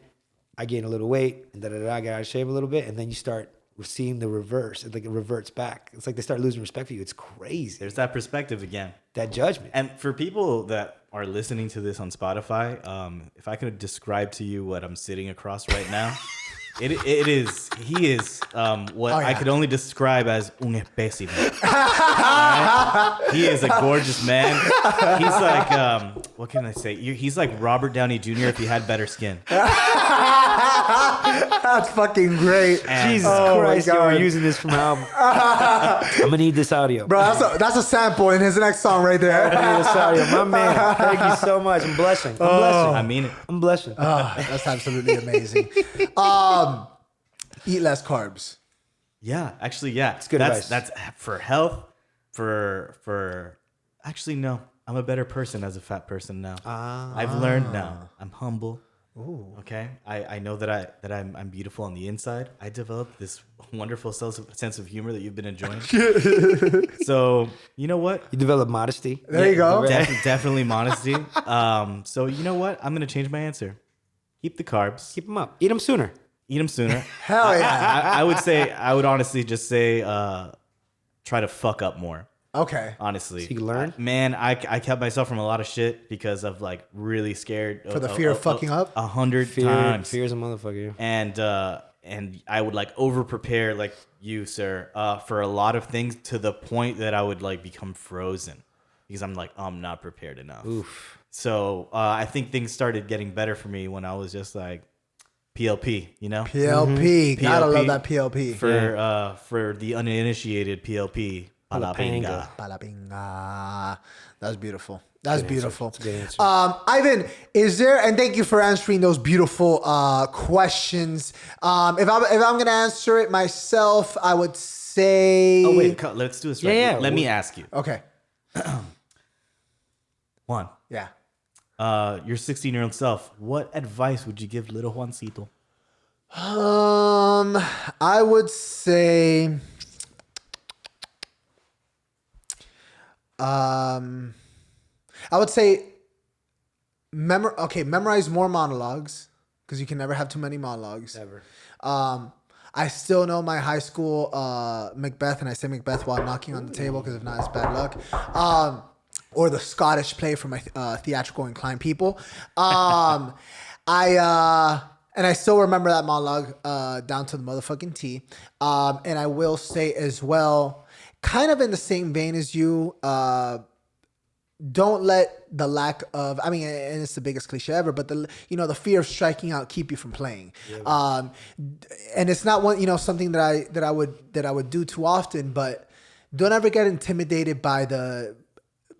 I gain a little weight and I get out of shape a little bit. And then you start seeing the reverse. It like it reverts back. It's like they start losing respect for you. It's crazy. there's that perspective again. That judgment. And for people that are listening to this on Spotify, if I could describe to you what I'm sitting across right now, he is what I could only describe as un espécimen. Right? He is a gorgeous man. He's like, what can I say? He's like Robert Downey Jr. if he had better skin. That's fucking great. Jesus Christ, yo, we're using this from album. I'm gonna need this audio. Bro, that's a sample in his next song right there. I need this audio. My man, thank you so much. I'm blushing. I mean it. I'm blushing. That's absolutely amazing. Eat less carbs. Yeah, actually, yeah. It's good advice. That's for health. For actually, no. I'm a better person as a fat person now. I've learned now. I'm humble. Ooh. Okay, I know that I'm beautiful on the inside. I developed this wonderful sense of humor that you've been enjoying. So you know what? You develop modesty. There you go. Definitely modesty. So you know what? I'm gonna change my answer. Keep the carbs. Keep them up. Eat them sooner. Eat them sooner. Hell yeah. I would honestly just say, try to fuck up more. Okay. Honestly, So you learn? Man, I kept myself from a lot of shit because of like really scared For the fear of fucking up? 100 times. Fear's a motherfucker. And I would like over prepare like you, sir, for a lot of things to the point that I would like become frozen because I'm like, I'm not prepared enough. Oof. So I think things started getting better for me when I was just like PLP, you know? PLP. Gotta PLP love that PLP. For the uninitiated PLP. Palapinga. Palapinga. That's beautiful. That's beautiful. That's a good answer. Ivan, is there, and thank you for answering those beautiful questions. If I'm going to answer it myself, I would say say. Oh wait, let's do this right. Yeah, Let me ask you. Okay. Juan, Yeah. your 16-year-old self, what advice would you give little Juancito? I would say. I would say. Memorize more monologues because you can never have too many monologues. Ever. I still know my high school Macbeth, and I say Macbeth while knocking on the table because if not, it's bad luck. Or the Scottish play for my theatrical inclined people. And I still remember that monologue down to the motherfucking T. And I will say as well, kind of in the same vein as you, don't let the lack of, I mean, and it's the biggest cliche ever, but the fear of striking out keep you from playing. Yeah. And it's not something that I would do too often, but don't ever get intimidated by the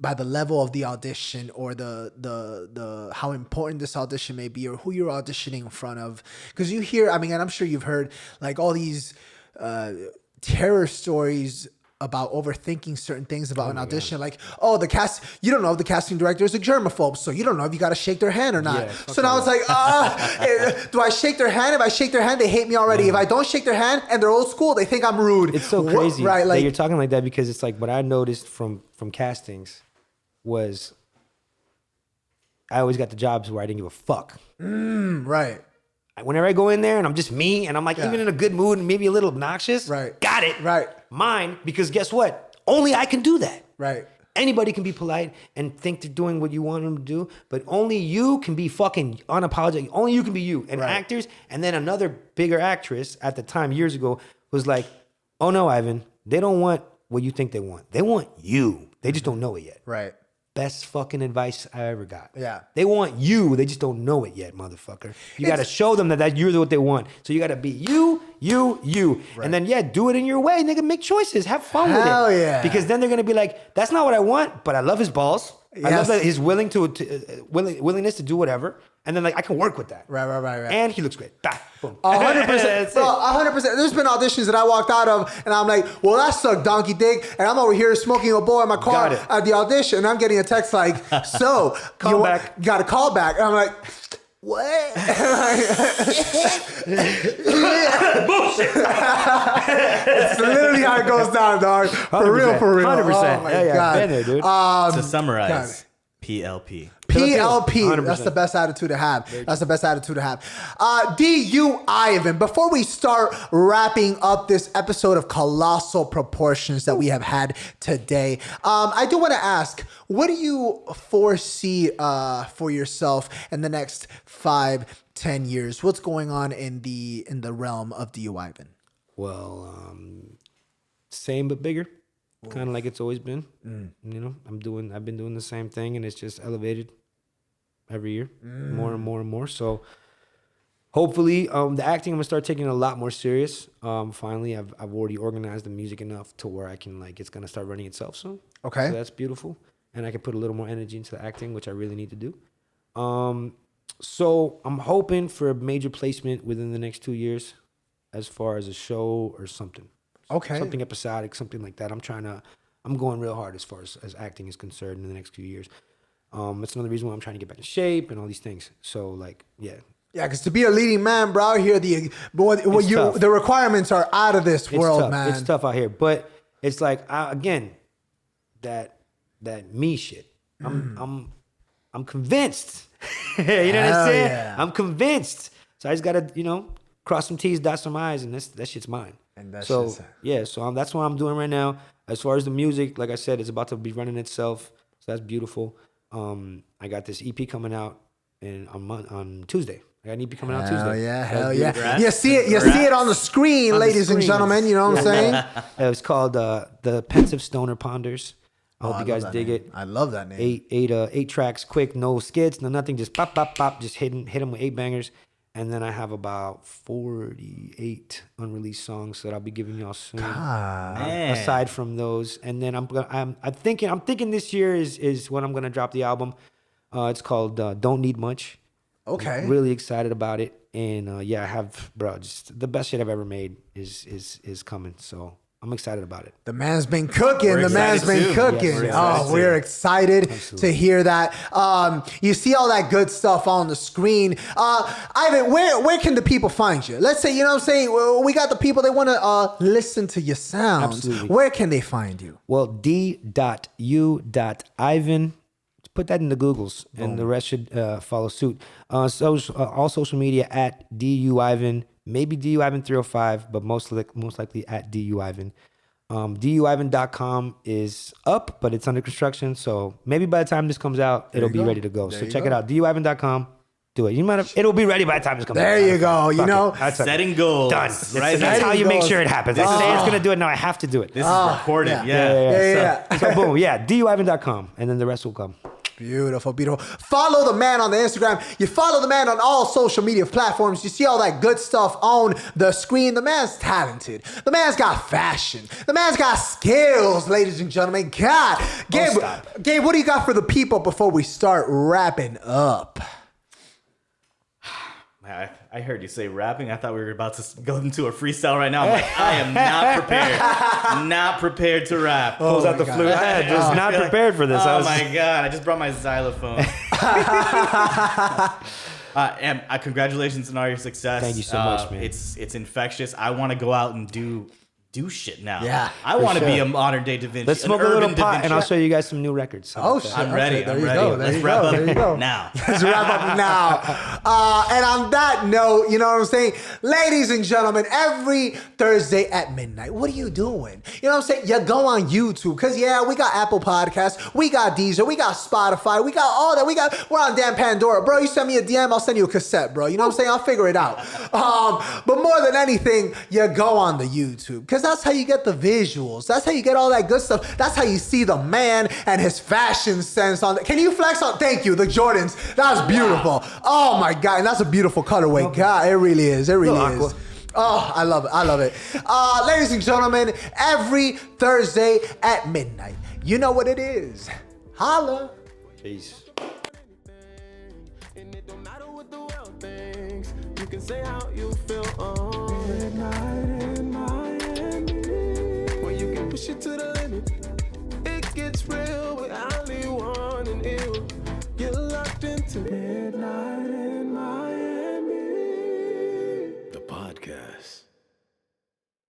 level of the audition or the how important this audition may be or who you're auditioning in front of. Because you hear, I mean, and I'm sure you've heard like all these terror stories about overthinking certain things about an audition. Like, you don't know if the casting director is a germaphobe, so you don't know if you got to shake their hand or not. Yeah, so now it's like, do I shake their hand? If I shake their hand, they hate me already. If I don't shake their hand and they're old school, they think I'm rude. It's so crazy right? that Like, you're talking like that because it's like what I noticed from castings was I always got the jobs where I didn't give a fuck. right. Whenever I go in there and I'm just me and I'm like even in a good mood and maybe a little obnoxious, Right. got it. Right. Mine, because guess what? Only I can do that. Right. Anybody can be polite and think they're doing what you want them to do, but only you can be fucking unapologetic. Only you can be you. And actors, and then another bigger actress at the time years ago was like, oh no, Ivan, they don't want what you think they want. They want you. They just don't know it yet. Right. Best fucking advice I ever got. Yeah. They want you. They just don't know it yet, motherfucker. You got to show them that you're what they want. So you got to be you. Right. And then, do it in your way. Nigga, make choices. Have fun with it. Hell yeah. Because then they're going to be like, that's not what I want, but I love his balls. I love that he's willingness to do whatever. And then, like, I can work with that. Right. And he looks great. Bah, boom. 100%. Bro, 100%. There's been auditions that I walked out of, and I'm like, well, that sucked, donkey dick. And I'm over here smoking a bowl in my car at the audition, and I'm getting a text like, so, Call back. You got a call back. And I'm like, what? Bullshit. It's literally how it goes down, dog. For real. 100%. Oh, my God. Been there, dude. To summarize, PLP. PLP. That's the best attitude to have. D.U.Ivan, before we start wrapping up this episode of colossal proportions that we have had today, I do want to ask, what do you foresee for yourself in the next 5-10 years? What's going on in the realm of D.U.Ivan? Well, same but bigger. Kind of like it's always been. You know, I've been doing the same thing, and it's just elevated every year, more and more and more. So hopefully, the acting I'm gonna start taking a lot more serious. Finally, I've already organized the music enough to where I can it's gonna start running itself soon. Okay, so that's beautiful, and I can put a little more energy into the acting, which I really need to do. So I'm hoping for a major placement within the next 2 years, as far as a show or something. Okay. Something episodic, something like that. I'm going real hard as far as acting is concerned in the next few years. That's another reason why I'm trying to get back in shape and all these things. So yeah. Yeah, because to be a leading man, bro, out here, the requirements are out of this world, tough. man. It's tough out here, but it's like again, that me shit. I'm convinced. You know what I'm saying? Yeah. I'm convinced. So I just gotta cross some T's, dot some I's, and that shit's mine. And that's so that's what I'm doing right now. As far as the music, like I said, it's about to be running itself. So that's beautiful. I got this EP coming out on Tuesday. I got an EP coming out Tuesday. Hell yeah. You see it on the screen, ladies and gentlemen. You know what I'm saying? It's called the Pensive Stoner Ponders. I hope you guys dig it. I love that name. 8 tracks, quick, no skits, no nothing, just pop, pop, pop, just hit them with 8 bangers. And then I have about 48 unreleased songs that I'll be giving y'all soon. Aside from those, and then I'm thinking this year is when I'm gonna drop the album. It's called Don't Need Much. Okay. I'm really excited about it, and I have just the best shit I've ever made is coming. So I'm excited about it. The man's been cooking. We're The man's excited been too. cooking. Yes, we're excited Oh, we're too. excited to hear that. You see all that good stuff on the screen. Ivan, where can the people find you? Let's say, you know what I'm saying? Well, we got the people that want to listen to your sounds. Absolutely. Where can they find you? Well, D.U.Ivan. Put that in the Googles, and the rest should follow suit. All social media at D.U.Ivan, maybe D.U.Ivan 305, but most likely at D.U.Ivan. D.U.Ivan.com is up, but it's under construction. So maybe by the time this comes out, it'll be ready to go. So check it out. D.U.Ivan.com. Do it. You might have. It'll be ready by the time this comes out. There you go. You know, Setting goals. Done. Right. That's how you make sure it happens. I say it's This gonna do it. Now I have to do it. is recorded. Yeah. So boom. Yeah. D.U.Ivan.com, and then the rest will come. Beautiful, beautiful. Follow the man on the Instagram. You follow the man on all social media platforms. You see all that good stuff on the screen. The man's talented. The man's got fashion. The man's got skills, ladies and gentlemen. God. Gabe, what do you got for the people before we start wrapping up? I heard you say rapping. I thought we were about to go into a freestyle right now. I'm like, I am not prepared. Not prepared to rap. Pulls out the flute. Just not prepared for this. Oh my God. I just brought my xylophone. And congratulations on all your success. Thank you so much, man. It's infectious. I want to go out and do shit now. Yeah, I want to sure. be a modern day Da Vinci. Let's smoke a little pot, and I'll show you guys some new records. Oh, shit. I'm ready. Okay, I'm there ready. you go. There Let's you wrap go. up There you go. now. Let's wrap up now. And on that note, you know what I'm saying? Ladies and gentlemen, every Thursday at midnight, what are you doing? You know what I'm saying? You go on YouTube, because, yeah, we got Apple Podcasts, we got Deezer, we got Spotify, we got all that. We're on damn Pandora. Bro, you send me a DM, I'll send you a cassette, bro. You know what I'm saying? I'll figure it out. But more than anything, you go on the YouTube, because that's how you get the visuals. That's how you get all that good stuff. That's how you see the man and his fashion sense on. Can you flex on? Thank you, the Jordans. That was beautiful. Oh my God, and that's a beautiful colorway. God, it really is. It really is. Oh, I love it. I love it. Ladies and gentlemen, every Thursday at midnight, you know what it is. Holla. Peace. And it don't matter what the world thinks. You can say how you feel on midnight in Miami. When you can push it to the limit, it gets real with only one and ill. You're locked into me.